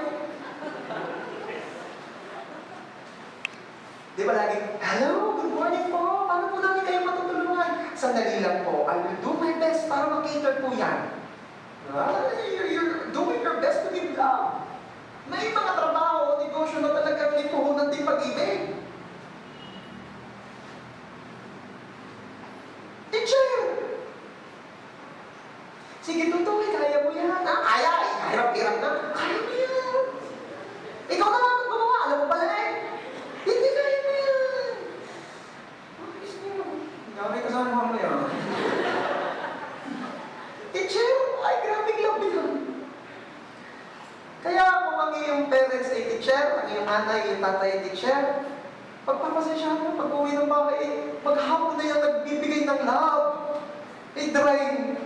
Di ba lagi, hello, good morning po. Paano po namin kayo matutulungan? Sandali lang po. I will do my best para mag-cater po yan. You're doing your best to give love. May mga trabaho o negosyo na talagang ituhunan din pag-ibig. Teacher! Sige, tutoy, kaya mo yan. Kaya, hirap-hirap na. Kaya mo yan. Ikaw na lang gumawa, alam mo pala eh. Hindi kaya mo yan. Ayos niyo. Grabe ka saan mo yan. Teacher, ay grabe love yan. Kaya kung ang iyong parents ay teacher, ang iyong nanay, yung tatay ay teacher, pagpapasensya mo, pag-uwi ng bahay, maghapon na yan nagbibigay ng love. I-drain.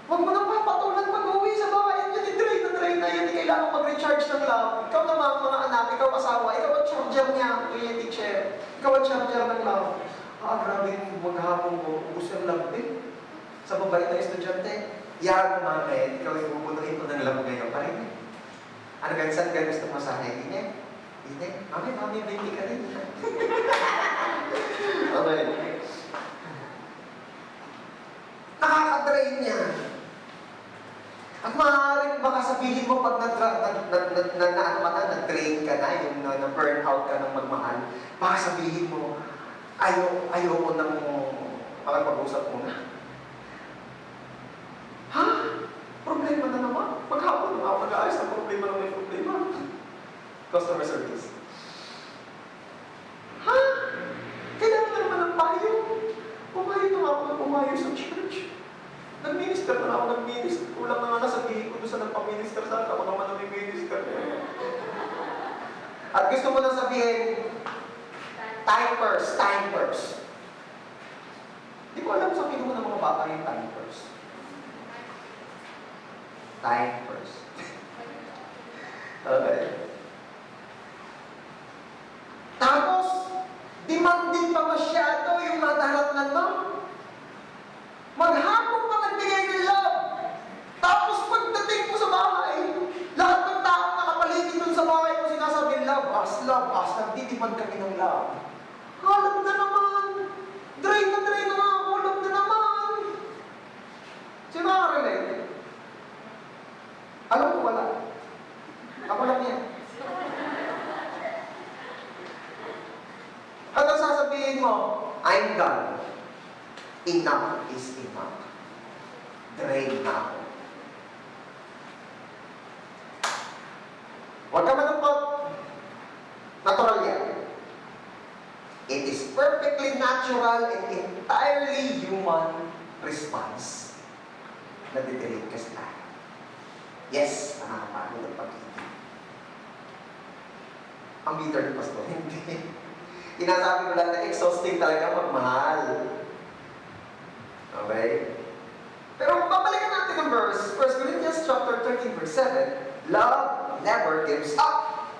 Huwag mo nang papatulan pag-uwi sa bahay. Yan, i-drain na yan. Hindi kailangan mag-recharge ng love. Ikaw naman, mga anak, ikaw asawa, ikaw ang charger niya, kuya teacher. Ikaw ang charger ng love. Grabe maghapon ko, ubus yung love din. Sa babae na estudyante, yan, mami, ikaw yung bubunuin ko ng love ngayon. Parin eh. Ano ganyan, saan ka gusto mo sa akin? Hindi. Mami, baby ka rin. Okay. Nakaka-drain niya. At maaaring baka sabihin mo pag na-drain ka na, yung na-burn out ka ng magmahal, baka sabihin mo, ayoko nang makapag-usap mo na. Ha? Problema na naman? Maghapon na ako nag-aayos ng problema na may problema. Customer service. Ha? Kailangan na naman ng payo. Pumayo na ako ng pumayo sa church. Nag-minister na ako nag-minister. Kulang na nga nasabihin ko doon sa nagpa-minister. Saan ka mga man nag-minister? At gusto mo lang sabihin, time purse. Di ko alam sa kinuha ng mga bata yung time purse. Time purse. Okay. Tapos, demanding pa masyado yung nadaratnan mo. Maghapon pa nagbigay ng love. Tapos pagdating mo sa bahay, lahat ng taong nakapaligid dun sa bahay mo sinasabi, love us, nagdidemand kami ng love. Love na naman. Drain na nga ako, love na naman. Sino nakaka-relate? Alam ko, wala. Ako lang yan. At ang sasabihin mo, I'm done. Enough is enough. Drain na ako. Huwag ka malungkot. Natural yan. It is perfectly natural and entirely human response na didelete ka sa tayo. Yes, nakakapagod ang pag-ibig. Ang bitter ni Pastor, hindi. Inasabi ko lang na exhausting talaga magmahal. Okay? Pero kung babalikan natin ang verse, 1 Corinthians chapter 13, verse 7, love never gives up.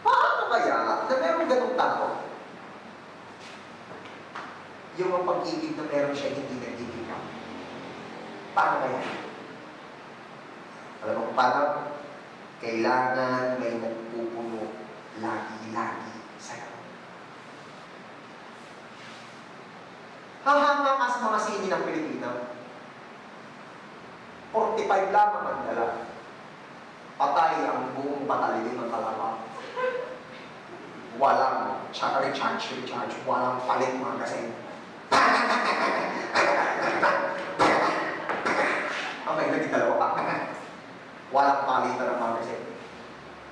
Paano kaya na meron ganong tao? Yung ang pag-ibig na meron siya hindi nag-give up. Paano kaya? Alam mo kung paano? Kailangan may nagpupuno lagi-lagi sa'yo. Hahanga ka sa mga sini ng Pilipino. 45 lamang ang dala. Patay ang buong batalyon ng kalabaw. Walang recharge. Walang palit mga kasi. Okay, naging dalawa pa. Walang palitan ng mga kasi.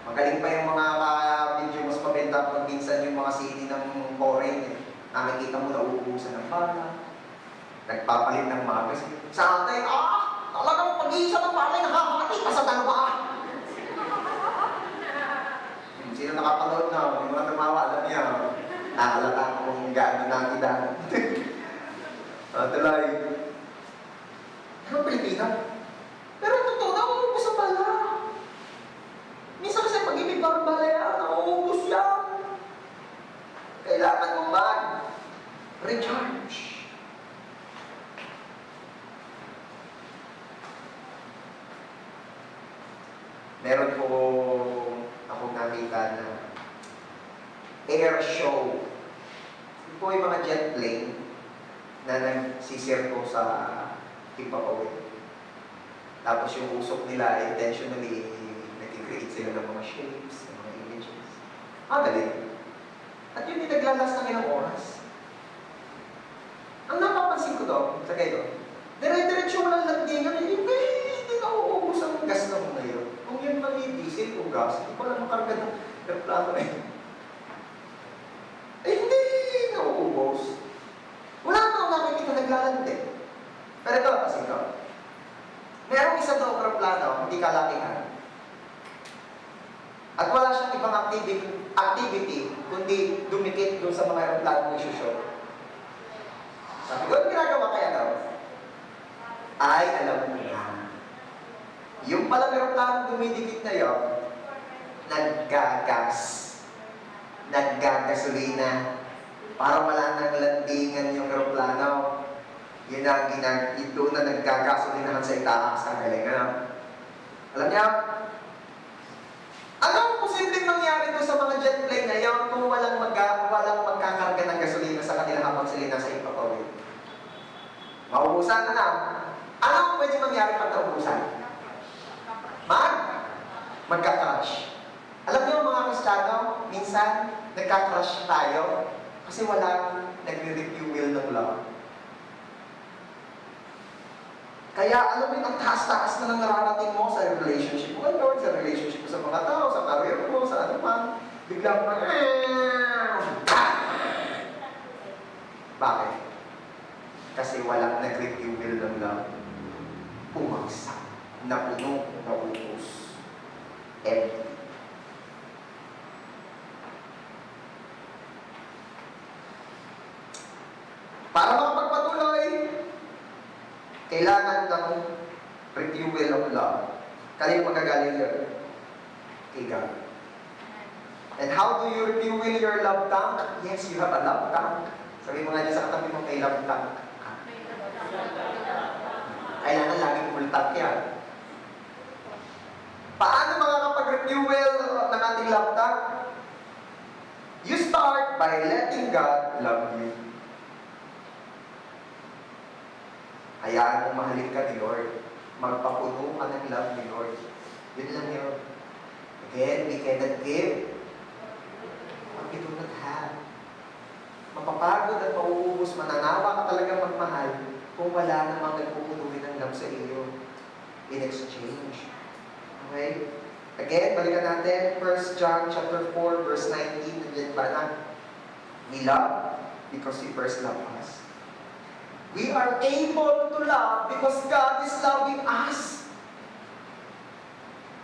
Magaling pa yung mga video mas mabenta pag minsan yung mga CD ng foreign. Nakikita mo na uubusan ng bala. Nagpapalit ng mga kasi. Sa atin, talagang mag-iisa ng palay na nakakati ka sa dalawa. Sino nakapanood na? Yung mga tumawa, alam niya. Nakalata kung gaano nakita. Tuloy. Ano Pilipino? Pero totoo na, uubos ang bala. Minsan kasi pag-ibig ng bala yan, nauubos yan. Kailangan mong mag-recharge. Meron po akong nakita na air show. Ito po yung mga jet plane na nagsisirko sa Tipapawid. Tapos yung usok nila, intentionally, nag-create sila ng mga shapes, ng mga images. Galing. At yun yung naglalas ng ilang oras. Ang napapansin ko doon, sa kayo, dire-diretso mo lang landingan, hindi na uubos ang gas na mo ngayon. Kung yun man yung diesel o gas, hindi ko lang makarga ng aeroplano na yun. Hindi na uubos. Wala na akong nakikita naglalandi. Pero ito, kasi ito. Merong isa daw aeroplano, hindi kalakihan. At wala siyang ibang activity, kundi dumikit doon sa mga aeroplano na isushow. Sabi ko, ano ginagawa kaya daw? Ay, alam mo na. Yung palang aeroplano dumidikit na yun, naggagasolina para wala nang landingan yung aeroplano. Yun ang doon na naggagasolinahan sa itaas ang galingan. Alam niya, ano ang posibleng mangyari doon sa mga jet plane na yun kung walang magkakarga ng gasolina sa kanila habang sila nasa ipapawid? Maubusan na na. Ano ang pwede mangyari pag naubusan? Magka-crash. Alam niyo mga Kristiyano, minsan nagka-crash tayo kasi walang nagre-refuel ng love. Kaya alam mo, ang taas-taas na nang nararating mo sa relationship mo, Lord, sa relationship mo sa mga tao, sa career mo, sa ano man, biglang bakit? Kasi walang nag-refuel ng love. Pumagsak, napuno, naubos, empty. Para makapagpatuloy, kailangan ng refuel of love. Kaya magagaling yun kay God. And how do you refuel your love tank? Yes, you have a love tank. Sabi mo nga dyan sa katabi mo, may love tank. Kailangan laging full tank yan. Paano makakapag-refuel ng ating love tank? You start by letting God love you. Hayaan mong mahalin ka ni Lord. Magpapuno ka ng love ni Lord. Yun lang yun. Again, we cannot give what we do not have. Mapapagod at mauubos, mananawa ka talaga magmahal kung wala namang nagpupunuin ng love sa iyo in exchange. Okay? Again, balikan natin 1 John chapter 4, verse 19. Nandiyan ba na? We love because He first loved us. We are able to love because God is loving us.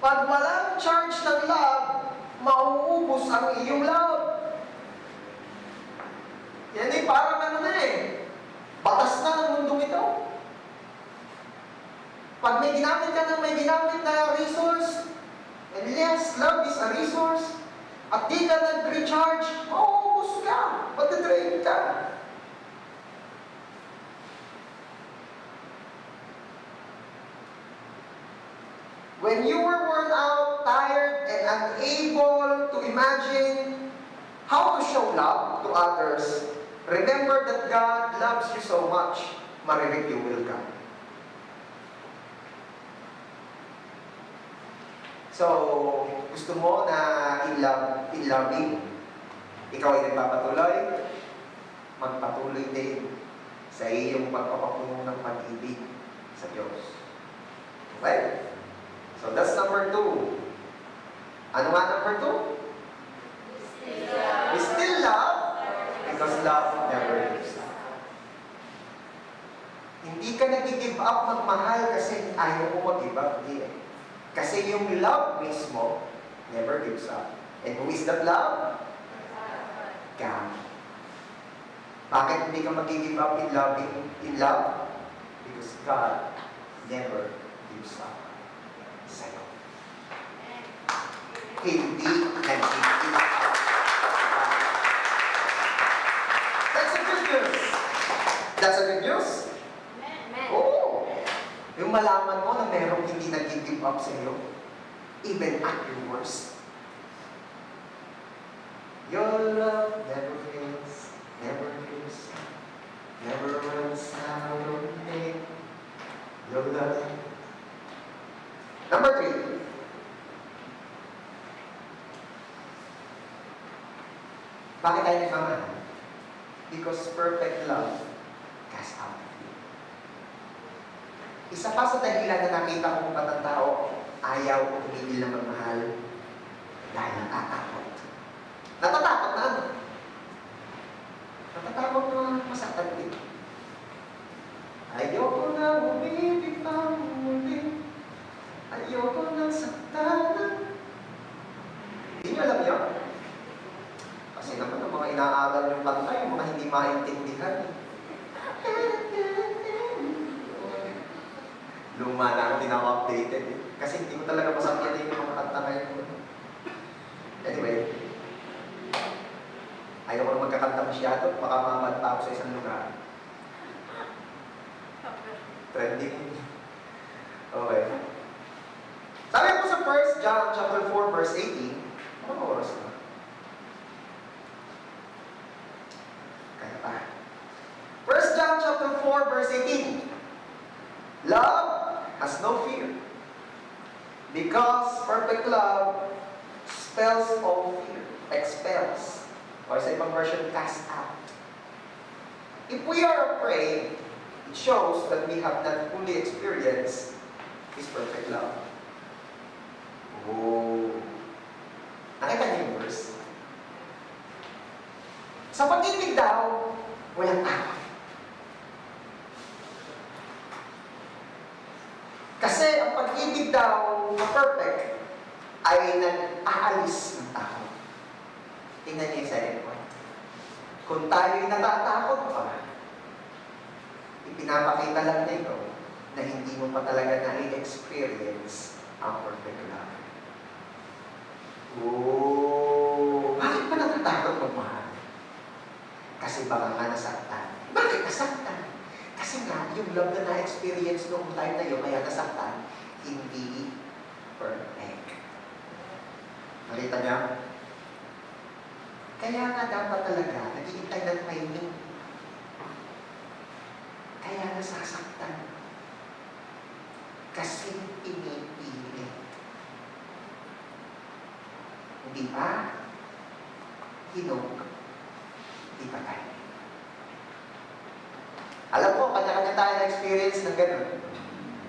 Pag walang charge ng love, mauubos ang iyong love. Yan ay parang ano na batas na ng mundong ito. Pag may ginamit ka ng may ginamit na resource, and yes, love is a resource, at di ka nag-recharge, mauubos ka, matitrain ka. When you were worn out, tired, and unable to imagine how to show love to others, remember that God loves you so much, marirefuel ka. So, gusto mo na in loving, ikaw ay nagpapatuloy, magpatuloy din sa iyong pagpapapuno ng pag-ibig sa Diyos. Okay? So that's number 2. Ano nga number 2? We still love because love never leaves. Hindi Hindi ka nag-give up magmahal kasi ayaw mo mag-give up. Hindi eh. Kasi yung love mismo never gives up. And who is that love? God. Bakit hindi ka mag-give up in love? Because God never gives up sa'yo. Hindi nag-give up. That's a good news. That's a good news. Amen. Oo. Yung malaman mo na merong hindi nag-give up sa'yo, even at your worst. Your love never fails, never gives up, never runs out of me. Your love. Number 3. Bakit tayo nagmamahal? Because perfect love casts out fear. Isa pa sa dahilan na nakita ko kung ba't ang tao ayaw o tumigil na magmahal dahil natatakot. Natatakot na ano? Natatakot na masaktan din. Ayoko na umibig pang muli. Ayoko na saktan. Hindi nyo alam yun? Kasi naman ang mga inaaral yung kanta, yung mga hindi maintindihan. Luma na ako, hindi na ako updated eh. Kasi hindi ko talaga masakyan yung mga kanta ngayon. Anyway, ayaw ko na magkakanta masyado, baka mamad pa ako sa isang lugar. Trending. Okay. Sabi ko sa 1 John chapter 4 verse 18, ano oras na? Kaya pa. 1 John chapter 4 verse 18. Love has no fear. Because perfect love expels all fear. Expels. Or sa ibang version, cast out. If we are afraid, it shows that we have not fully experienced His perfect love. Oh. Nakita niyo yung verse? Sa pag-ibig daw, walang takot. Kasi ang pag-ibig daw na perfect ay nag-aalis ng takot. Tingnan niyo yung second point. Kung tayo'y natatakot pa, ipinapakita lang nito na hindi mo pa talaga na-experience ang perfect love. Oh, bakit pa natatakot magmahal? Kasi baka nga nasaktan. Bakit nasaktan? Kasi nga, yung love na na-experience noong time na yun, kaya nasaktan, hindi perfect. Nakita niya? Kaya nga dapat talaga, naghihintay ng timing. Kaya nasasaktan. Kasi pinipilit. Hindi pa, hinog, hindi pa tayo. Alam ko, kanya-kanya tayo na-experience ng gano'n.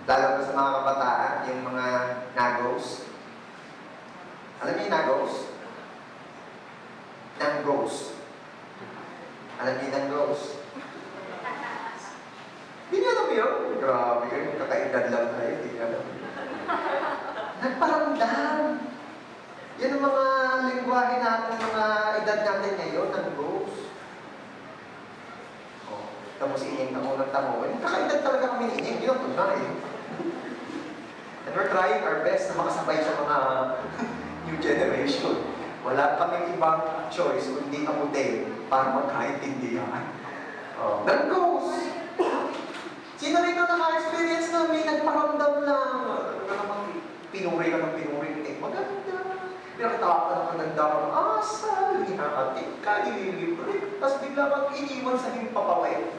Lalo na sa mga kabataan, yung mga nagos. Alam niyo yung nagos? Nanggos. Alam niyo yung nanggos? Hindi niyo alam yun? Grabe kayo, kakaedad lang tayo, hindi niyo alam. Nagparamdam. Yan ang mga lingwahe natin, mga edad natin ngayon, nanggos. Tapos inyong tangunang tangungan. Kakaedad talaga kami ni inyong, yun ang tunay. And we're trying our best na makasabay sa mga new generation. Wala kaming ibang choice kundi amutin para magkaintindihan. That goes. Sino rin na naka-experience na may nagparamdam lang? Ano ka namang pinuri ka ng pinuri? Maganda. Pinakitawa ka ng maganda ka ng asal, hinahatin ka, ililibre. Tapos bigla kang iniwan sa himpapawin.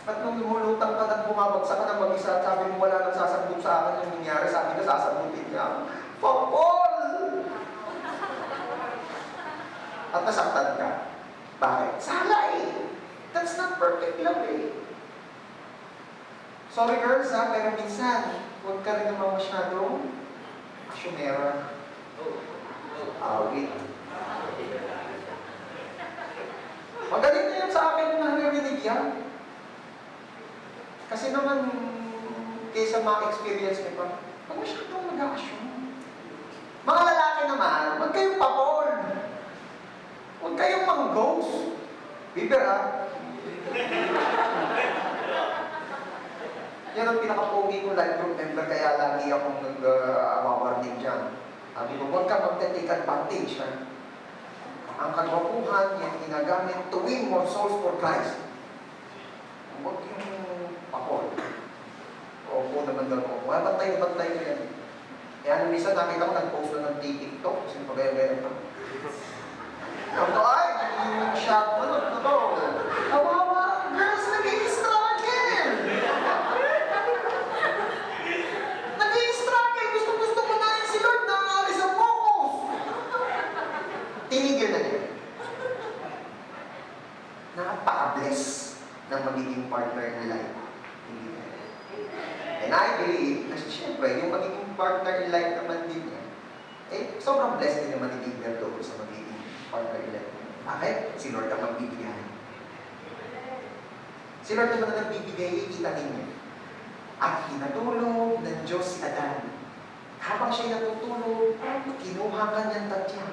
At nung lumulutang ka at bumabagsak ka ng mag-isa at sabi mo wala nang sasabot sa akin yung nangyari, sabi ka sasabutin niya, Papol! At nasaktan ka. Bakit? Sala eh! That's not perfect love eh. Sorry girls ha, pero minsan, huwag ka rin naman masyadong asyumera. Awit. Magaling na yun sa akin na narinig yan. Kasi naman, kaysa ma-experience mo pa, huwag masyadong mag-assume. Mga lalaki naman, huwag kayong papol. Huwag kayong mang-ghost. Bieber, ha? Yan ang pinaka-pogi ko live group member, kaya lagi akong nag-awawarning dyan. Sabi ko, huwag ka mag-take advantage, ha? Ang kagwapuhan, yan ginagamit to win more souls for Christ. Huwag yung papol. Opo naman daw ako. Bantay ko yan. Kaya nung isa nakita ko, nag-post na ng TikTok, kasi pagaya-gaya pa. Ako, ay, yung shot mo, ano to? Kawawa, girls, nag-i-struggle! Nag-i-struggle! Gusto mo na yun si Lord na alis ang focus! Tinigil na niya. Napaka-bless ng magiging partner nila ito. Hindi na. And I believe, na siyempre, yung magiging partner in life naman din niya, sobrang blessed din naman ni Bigler doon sa magiging partner in life. Bakit? Si Lord ang magbibigay. Si Lord naman ang nagbibigay, kita ninyo. At hinatulog ng Diyos si Adan. Habang siya'y natutulog, kinuha kanyang tatya.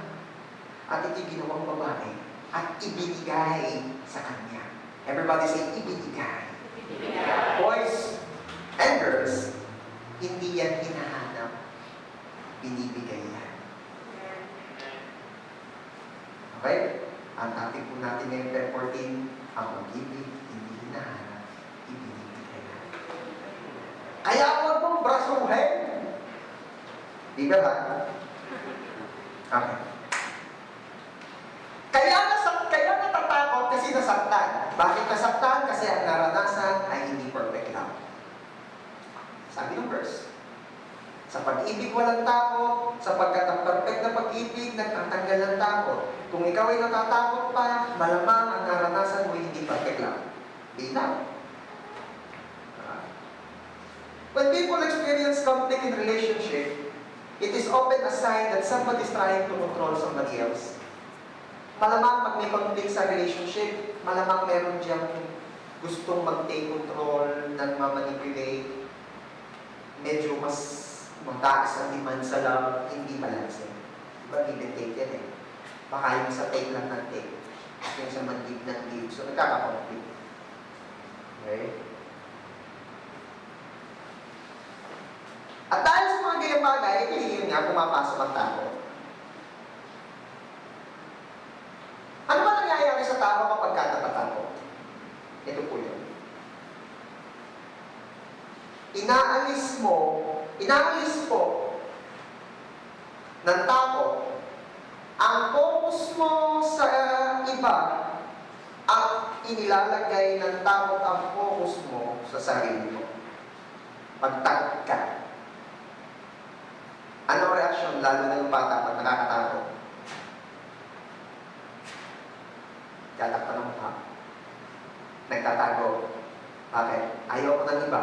At ito'y ginawang babae. At ibinigay sa kanya. Everybody say, ibinigay. Boys and girls, hindi yan hinahanap. Binibigay yan. Okay? Ang topic po natin ngayon, Feb 14, ang pag-ibig, hindi hinahanap, ibinibigay yan. Kaya huwag mong brasuhin. Di ba ba? Okay. Kaya natatakot kasi nasaktan. Bakit nasaktan? Kasi ang naranasan ay hindi perfect love. Sabi ng verse, sa pag-ibig walang takot, sapagkat ang perfect na pag-ibig nagtatanggal ng takot. Kung ikaw ay natatakot pa, malamang ang naranasan mo hindi perfect love. Binaw. When people experience conflict in relationship, it is often a sign that somebody is trying to control somebody else. Malamang pag may conflict sa relationship, malamang meron diyang gustong mag-take control, nag-manipulate, medyo mas mataas ang demand sa love, hindi balance. Diba, give and take yan eh. Baka yung sa take lang ng take, yung sa mag-give ng give. So, nagkaka-conflict. Okay? At dahil sa mga ganyang bagay, yun nga, pumapasok ang tao. Ano ba nangyayari sa tao kapag katapat-tao? Ito po yun. Inaalis po ng takot ang focus mo sa iba at inilalagay ng takot ang focus mo sa sarili mo. Pagtakot ka. Ano reaksyon lalo na yung bata pag nakakatakot? Tatakpan ng mukha. Nagtatago. Bakit? Ayaw ko ng iba.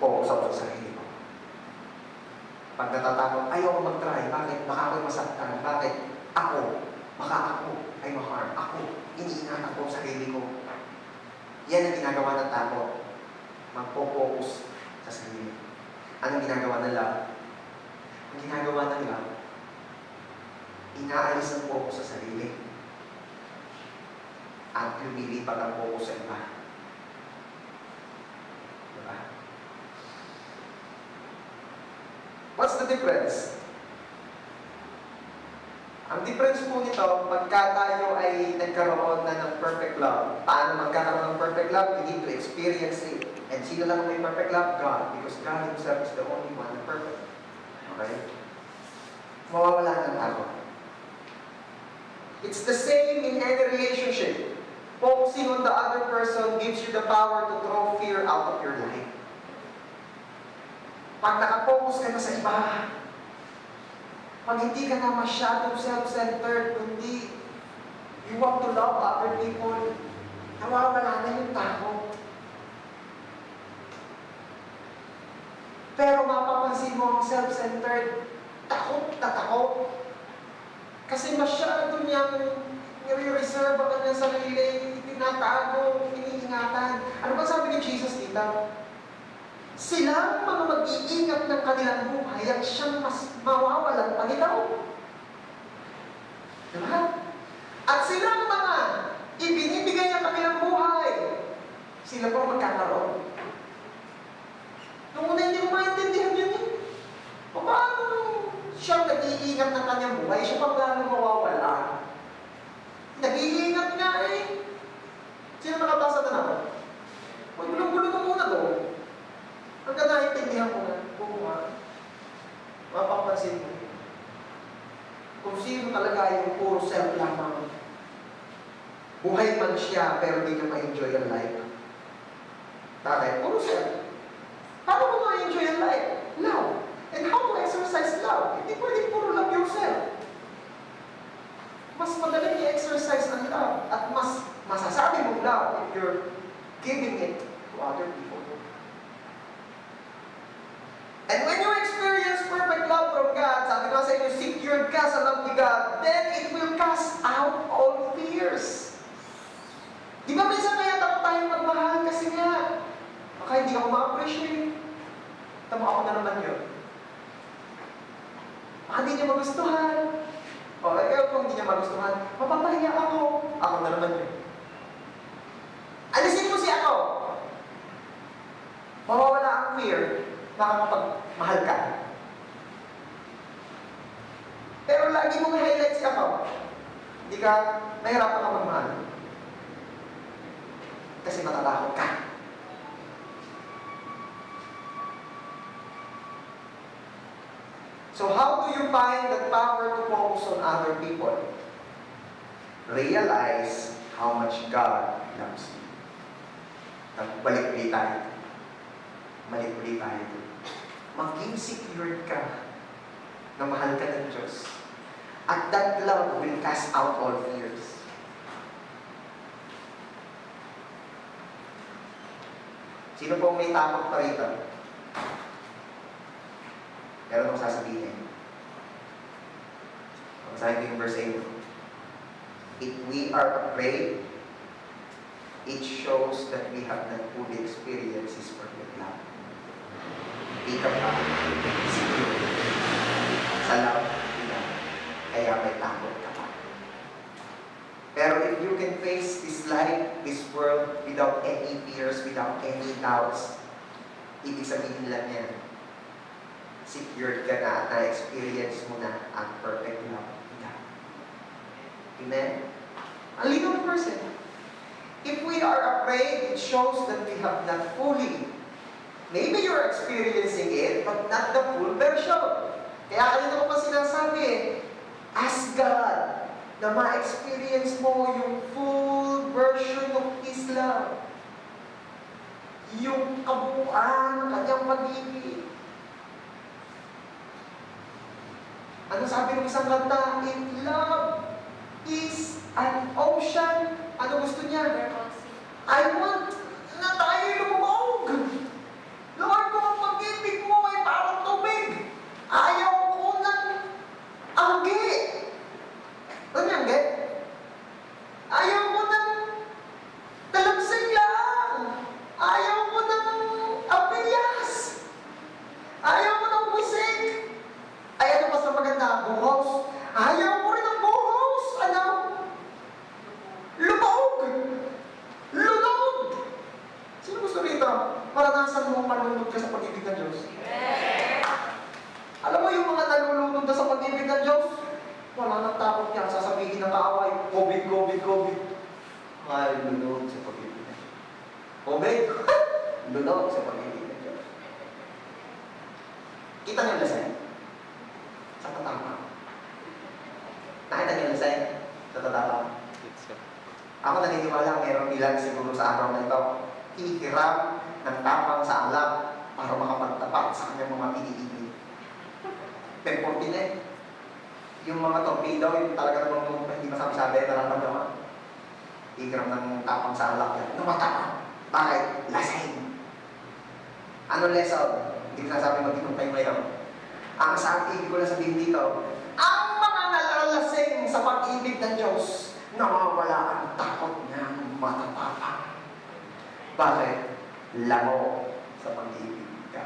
Focus ako sa sarili ko. Pag natatakot, ayaw ko mag-try. Bakit? Baka ako'y masaktan. Bakit? Baka ako ay ma-harm. Iniingatan ko sa sarili ko. Yan ang ginagawa ng takot. Magpo-focus sa sarili. Anong ginagawa ng love? Ang ginagawa ng love, inaalis ang focus sa sarili. At lumilipad ang focus sa iba. Diba? What's the difference? Ang difference po nito, pagka tayo ay nagkaroon na ng perfect love, paano magkakaroon ng perfect love? We need to experience it. And sino lang may perfect love? God. Because God Himself is the only one na perfect. Okay? Mawawala ng takot. It's the same in any relationship. Focusing on the other person gives you the power to throw fear out of your life. Pag nakapokus ka na sa iba, pag hindi ka na masyadong self-centered, kundi you want to love other people, nawawala na yung takot. Pero mapapansin mo ang self-centered, takot na takot. Kasi masyado niyang nire-reserve ang kanyang sarili, tinatago, iniingatan ingatan. Ano ba sabi ni Jesus dito? Silang mga mag-iingat ng kanilang buhay at siyang mas mawawalan pa nila. Diba? At silang mga ibinibigay ang kanilang buhay, sila po magkakaroon. Nung una hindi mo maintindihan yun eh. Paano siyang nag-iingat ng kanyang buhay, siya pang gano'ng mawawala? Nag-iingat nga eh. Sino nakabasa na ako? Magulong-gulong mo muna doon. Hanggang naintindihan mo na, kung mapapansin mo. Kung sino talaga yung puro self lamang. Buhay man siya, pero di niya ma-enjoy ang life. Bakit? Puro self. Paano mo ma-enjoy ang life? Love. And how to exercise love? Hindi pwede puro love yourself. Mas madaling i-exercise ang love at mas masasabi mong love if you're giving it to other people. And when you experience perfect love from God, sabi ko sa inyo, secured ka sa love ni God, then it will cast out all fears. Di ba minsan kaya takot tayong magmahal kasi nga, baka hindi ako ma-appreciate. Tama ako na naman yun. Baka hindi niya magustuhan. O, kung hindi niya magustuhan, mapapahiya ako. Ako na naman yun. Alisin mo si ako. Mawawala ang fear. Makakapagmahal ka. Pero lagi mong highlight si ako. Hindi ka, nahirapan ka magmahal. Kasi matatakot ka. So how do you find the power to focus on other people? Realize how much God loves you. Balik-balik tayo. Balik-balik tayo. Maging secured ka na mahal ka ng Diyos. At that love will cast out all fears. Sino po may takot pa rito? Meron akong sasabihin. Basahin ko yung verse 8. If we are afraid, it shows that we have not fully experienced His perfect love. Hindi ka pa secure sa love nila. Kaya may takot ka pa. Pero if you can face this life, this world, without any fears, without any doubts, ibig sabihin lang yan, secured ka na at na-experience mo na ang perfect love of God. Amen? Ang linaw ng person. If we are afraid, it shows that we have not fully. Maybe you're experiencing it, but not the full version. Kaya kanina ko pa sinasabi, ask God na ma-experience mo yung full version of His love. Yung kabuuan ng kanyang pag-ibig. Ano sabi ng isang kanta? If love is an ocean, ano gusto niya? I want na tayo lumubog. Lord, kung ang pag-ibig mo ay parang tubig, ayaw ko ng anggi. Ano yung anggi? Ayaw ko ng talapsing lang. Ayaw ko ng apilyas. Ayaw ko ng wisik. Ay, ano mas na maganda? Buhos? Ayaw ko rin ng buhos. Ano? Lubog. Lunod. Sino gusto rito? Maranasan mo malunod ka sa pag-ibig ng Diyos? Alam mo yung mga nalulunod na sa pag-ibig ng Diyos? Wala nang takot niya. Sasabihin ng kaaway, COVID, COVID, COVID. Ay, lunod sa pag-ibig ng Diyos. COVID? Lunod sa pag-ibig ng Diyos. Kita niyo ang lasay? Sa tatama. Nakita niyo ang lasay? Sa tatama. Ako naniniwala merong ilan siguro sa araw na ito, hihiram ng tapang sa alak para makapagtapat sa kanyang mga iniibig. Pemportin eh. Yung mga torpedo, yung talaga namang hindi masabi-sabi, nararamdaman. Hihiram ng tapang sa alak yan. Numatapa. Bakit? Lasing. Ano lesson? Hindi ko nasabi mag-inom tayo ngayon. Ang sabi ko lang sabihin dito, ang mga nalalasing sa pag-ibig ng Diyos, nawawala ang takot niya matapapang. Bakit? Lango sa pag-ibig ka.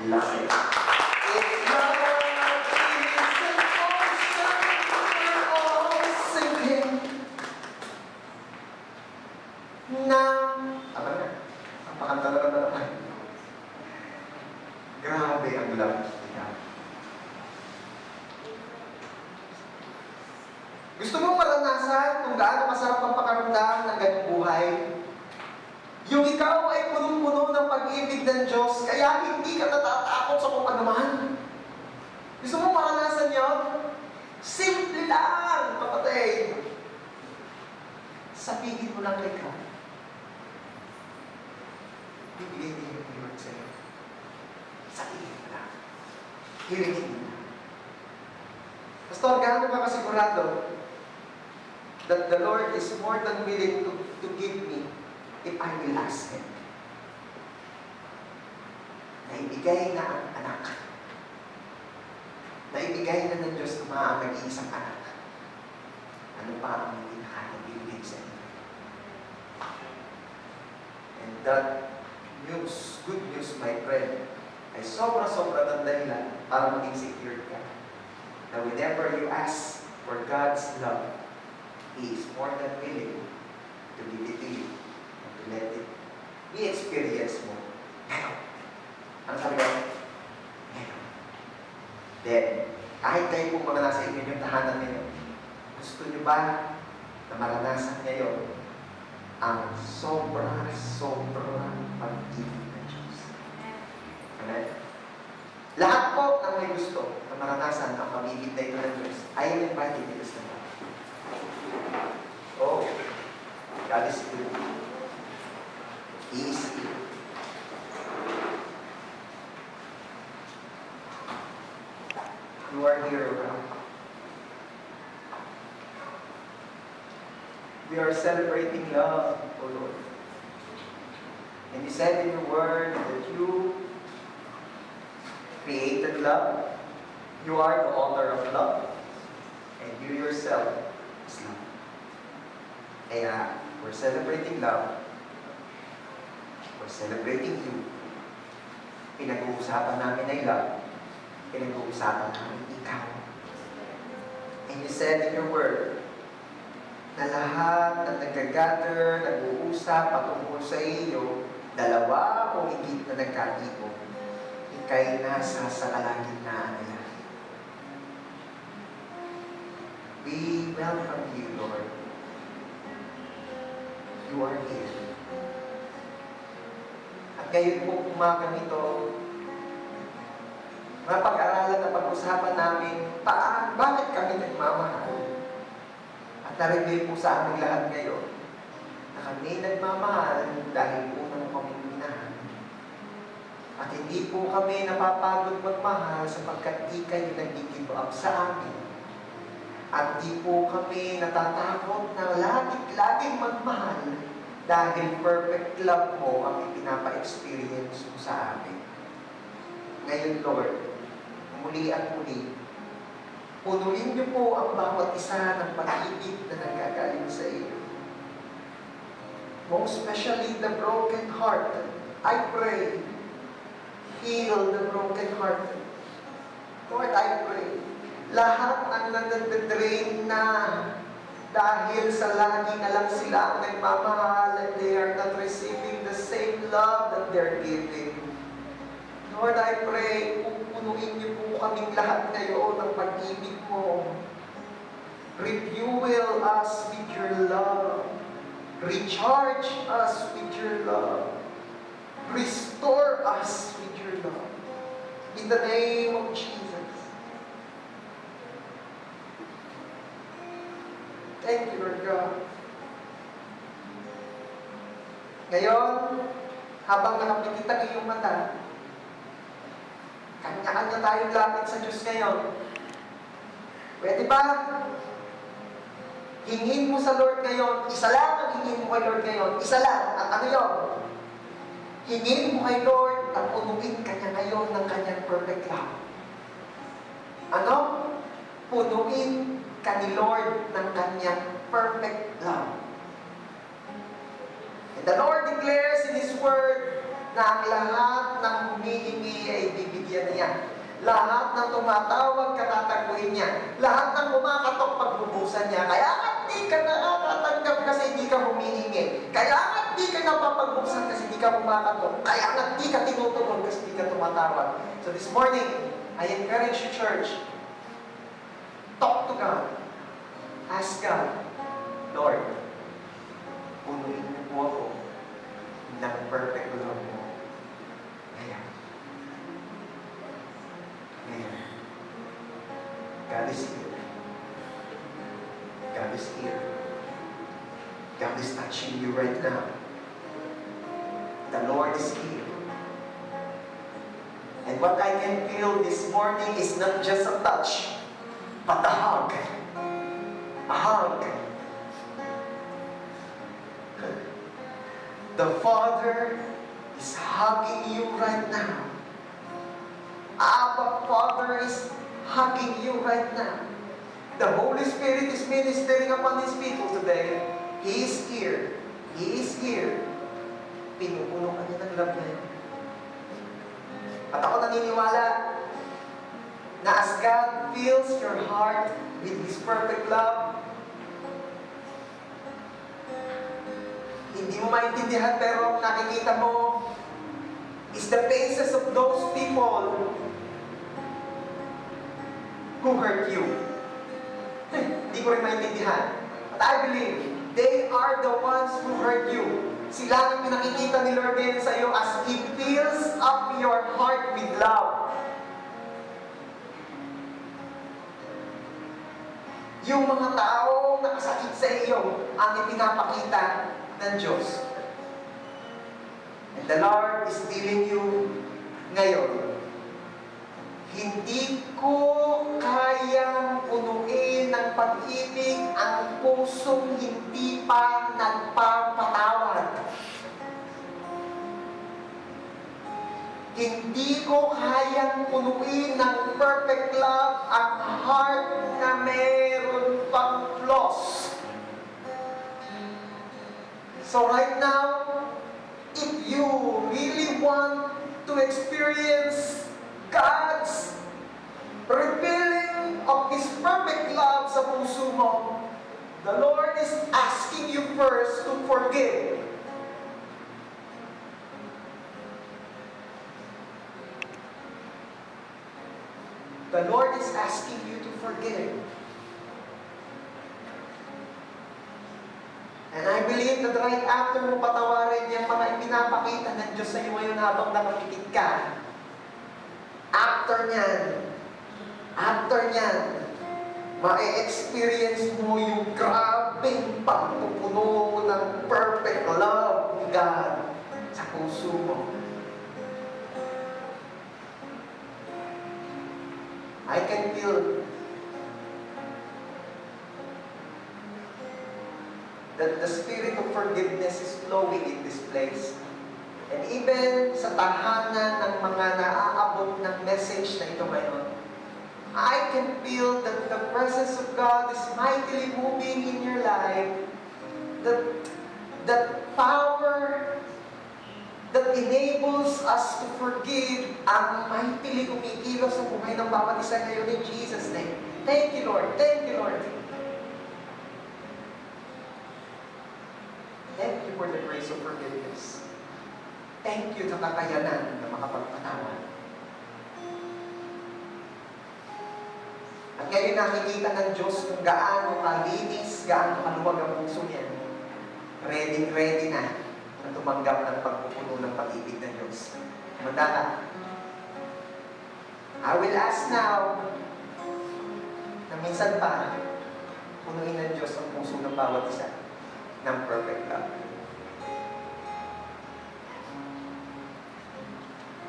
Love. It's love, it's an ocean, we're all sinking. Tama na. Ang pakanta na naman. Grabe ang love niya. Gusto mong maranasan kung gaano masarap ang pakaramdam ng ganung buhay? Yung ikaw ay punong-puno ng pag-ibig ng Diyos, kaya hindi ka natatakot sa kung ano man. Gusto mong maranasan yun? Simple lang, kapatid. Sabihin mo lang kay God. Bibigay niyo yung Lord sa'yo. Sabihin mo lang. Hiringin mo lang. Pastor, gaano ba kasigurado that the Lord is more than willing to give me if I will ask Him? Naibigay na ang anak. Naibigay na ng Diyos na ang nag-iisang anak. Ano pa ang hindi nakakabibig sa inyo? And that news, good news, my friend, ay sobra-sobra ng dahilan para maging secure ka. Now, whenever you ask for God's love, He is more than willing to give it to you and to let it be experience mo. Ngayon. Ano sabi ko? Ngayon. Then, kahit kayo po mga nasa inyo yung tahanan ngayon, gusto nyo ba na maranasan ngayon ang sobrang pag-ibig ng Diyos? Amen? Lahat po ng may gusto na maranasan ang pag-ibig na ito ng Diyos, I am invited to this naman. Oh, God is good. He is good. You are here, God. We are celebrating love, O Lord. And you said in your word that you created love. You are the author of love. And you yourself is love. Kaya, we're celebrating love. We're celebrating you. Pinag-uusapan namin ay love. Pinag-uusapan namin ikaw. And you said in your word, na lahat na nag-gather, nag-uusap patungkol sa iyo, dalawa o higit na nagkatipon, ika'y nasa sa kalagitnaan nila. We welcome you, Lord. You are here. At ngayon po umagang ito, mapag-aralan na pag-usapan namin, bakit kami nagmamahal? At narinig po sa aming lahat ngayon, na kami nagmamahal dahil po nang kami minahal. At hindi po kami napapagod magmahal sapagkat di kayo nag-give up sa amin. At di po kami natatakot na laging magmahal dahil perfect love mo ang ipinapa-experience mo sa amin. Ngayon, Lord, muli at muli, punuin niyo po ang bawat isa ng pag-ibig na nanggagaling sa iyo. Most especially the broken heart. I pray, heal the broken heart. Lord, I pray, lahat ng nag-drain na dahil sa lagi na lang sila ang nagmamahal and they are not receiving the same love that they're giving. Lord, I pray, pupunuin niyo po kaming lahat ngayon ng pag-ibig mo. Refuel us with your love. Recharge us with your love. Restore us with your love. In the name of Jesus. Thank you, Lord God. Ngayon, habang nakapikit ang iyong mata, kanya-kanya tayong lapit sa Diyos ngayon. Pwede ba? Hingin mo sa Lord ngayon. Isa lang ang hingin mo kay Lord ngayon. Isa lang. At ano yun? Hingin mo kay Lord at punuin ka niya ngayon ng kanyang perfect love. Ano? Punuin ka ni Lord ng kanyang perfect love. And The Lord declares in His Word na ang lahat ng humihingi ay bibigyan niya. Lahat ng tumatawag, katataguin niya. Lahat ng kumakatok, pagbubusan niya. Kaya nga di ka nakakatanggap kasi hindi ka humihingi. Kaya nga di ka napapagbuksan kasi hindi ka kumakatok. Kaya nga di ka tinutugon kasi hindi ka tumatawag. So this morning, I encourage you, church, talk to God. Ask God, Lord, punuin mo po ako ng perfect love mo. Ngayon. Ngayon. God is here. God is here. God is touching you right now. The Lord is here. And what I can feel this morning is not just a touch, but a hug. A hug. The Father is hugging you right now. Abba Father is hugging you right now. The Holy Spirit is ministering upon His people today. He is here. He is here. Pinupuno ka niya ng love na yun. At ako naniniwala na as God fills your heart with His perfect love, hindi mo maintindihan pero ang nakikita mo is the faces of those people who hurt you. Hindi ko rin maintindihan. But I believe they are the ones who hurt you. Sila ang pinakikita ni Lord din sa iyo as He fills up your heart with love. Yung mga taong nakasakit sa iyo ang ipinapakita ng Diyos. And the Lord is telling you ngayon, hindi ko kayang punuin ng pag-ibig ang pusong hindi pa nagpapatawad. Hindi ko kayang punuin ng perfect love ang heart na meron pang flaws. So right now, if you really want to experience God's revealing of His perfect love sa puso mo, the Lord is asking you first to forgive. The Lord is asking you to forgive. And I believe that right after mo patawarin yung mga ipinapakita ng Diyos sa iyo ngayon habang nakapikit ka, after nyan, ma-experience mo yung grabing pagpupuno ng perfect love ni God sa puso mo. I can feel that the spirit of forgiveness is flowing in this place. And even sa tahanan ng mga naaabot ng message na ito ngayon, I can feel that the presence of God is mightily moving in your life. That power that enables us to forgive ang mightily kumikilos sa buhay ng bawat isa ngayon in Jesus' name. Thank you, Lord. Thank you, Lord. Thank you for the grace of forgiveness. Thank you sa kakayanan na makapagpatawad. At ngayon nakikita ng Diyos kung gaano kalinis, gaano kaluwag ang puso niya. Ready na tumanggap ng pagpupuno ng pag-ibig ng Diyos. Manda ka. I will ask now na minsan pa punuin ng Diyos ang puso ng bawat isa ng perfect love.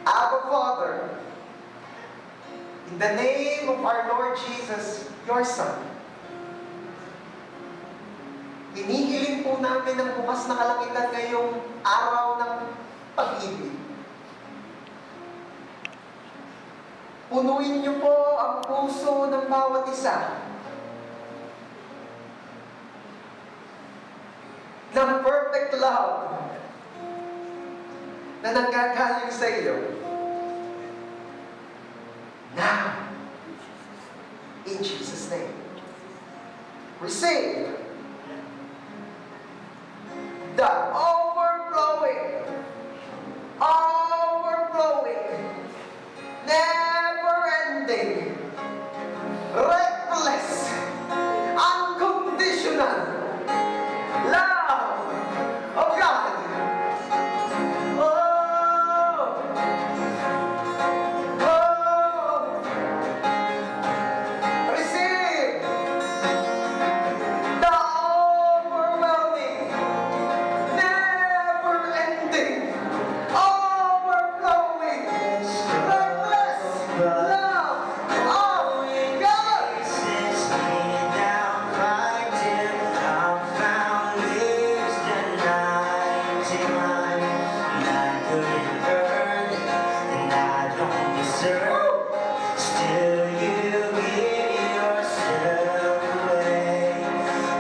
Abba Father, in the name of our Lord Jesus, your Son, hinihiling po namin ng bukas na kalangitan ngayong araw ng pag-ibig. Punuin niyo po ang puso ng bawat isa ng perfect love na nanggagaling sa iyo. Now, in Jesus' name, receive the overflowing, never-ending, reckless, unconditional love of God. Oh, receive the overwhelming, never-ending, overflowing, reckless love of God. Still you give yourself away.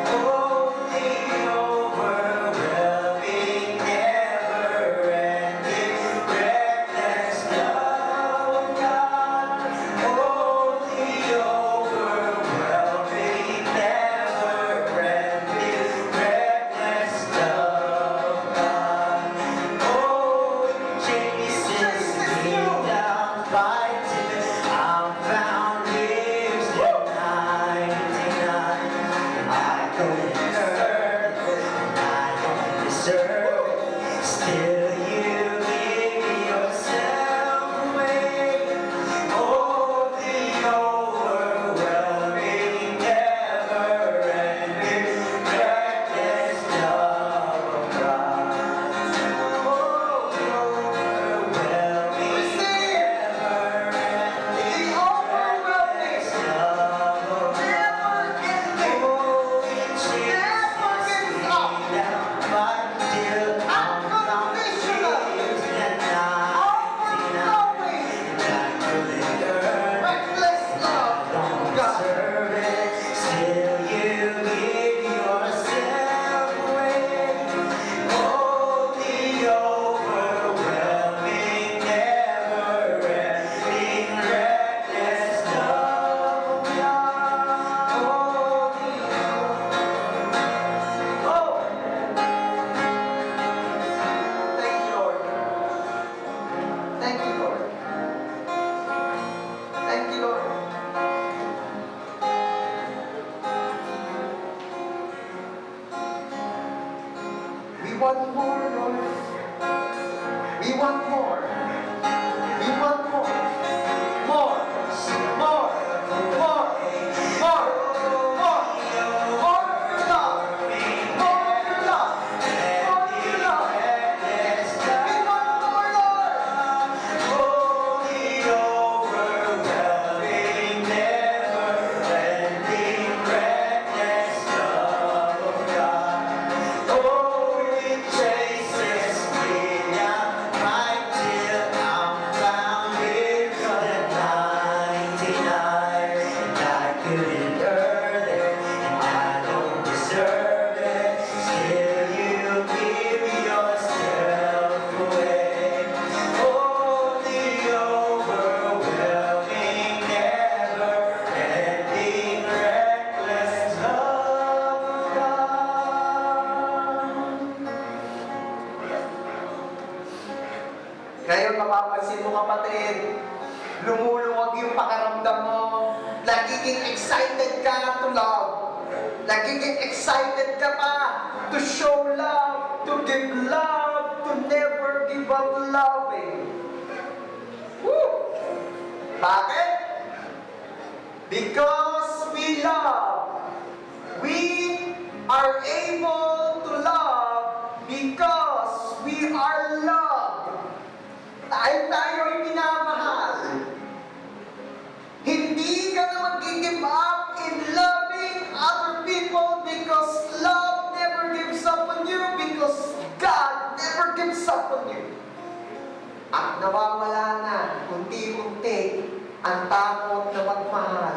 Oh, the overwhelming, never-ending, reckless love of God. Oh, the overwhelming, never-ending, reckless love of God. Oh, it chases me down, fighting. I'm found years to 99. I couldn't earn it, I don't deserve it. Still you give yourself away. Oh, the overwhelming, never-ending, reckless love of God. Oh, overwhelming, never-ending, reckless love of God. Oh, it chases me down, but till I'm found years to 99. I couldn't earn it, don't deserve it. Still you give yourself away. Oh, the overwhelming, never-ending, reckless love of God. Oh, Thank you, Lord. Thank you, Lord. Thank you, Lord. We want more, Lord. We want more. We want more. More. More. More. More. More. More of your love. More of your love. More of your love. We want more, Lord. oh, the overwhelming, never-ending, reckless love of God. Oh, it chases me down, right till I'm found here at 99. And I couldn't earn it, and I don't deserve it. Still you give yourself away. Oh, the overwhelming, never-ending, reckless love of God. Ngayon, mapapansin mo, kapatid, lumuluwag yung pakaramdam mo. Nagiging excited ka to love. Nagiging excited ka pa to show love, to give love, to never give up loving. Woo! Bakit? Because we love. We are able to love because we are loved. Dahil tayo ay minamahal. Hindi ka na mag-give up in loving other people because love never gives up on you, because God never gives up on you. At nawawala na, unti-unti, ang takot na magmahal.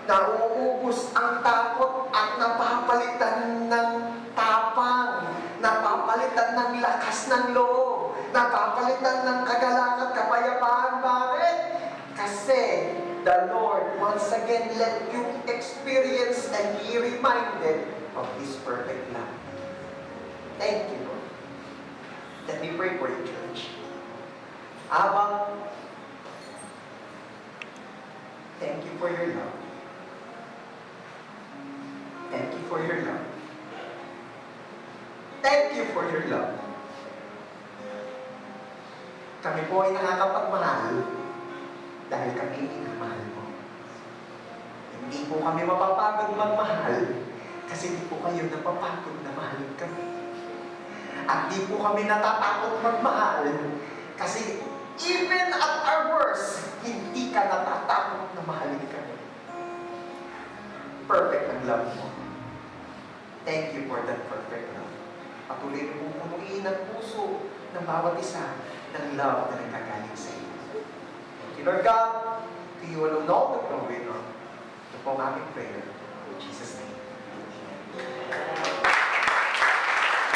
Nauubos ang takot at napapalitan ng tapang, napapalitan ng lakas ng loob, napapalitan again, let you experience and be reminded of His perfect love. Thank you, Lord. Let me pray for you, church. Abba, thank you for your love. Thank you for your love. Thank you for your love. Kami po ay nakakapagmahal dahil kami minamahal mo. Hindi po kami mapapagod magmahal kasi di po kayo napapagod na mahalin kami. At di po kami natatakot magmahal kasi even at our worst, hindi ka natatakot na mahalin kami. Perfect ang love mo. Thank you for that perfect love. Patuloy mo punuin ang puso ng bawat isa ng love na nagkagaling sa iyo. Thank you, Lord God. To you alone all the glory, Lord. Ito po ang aming prayer. In Jesus' name. Amen.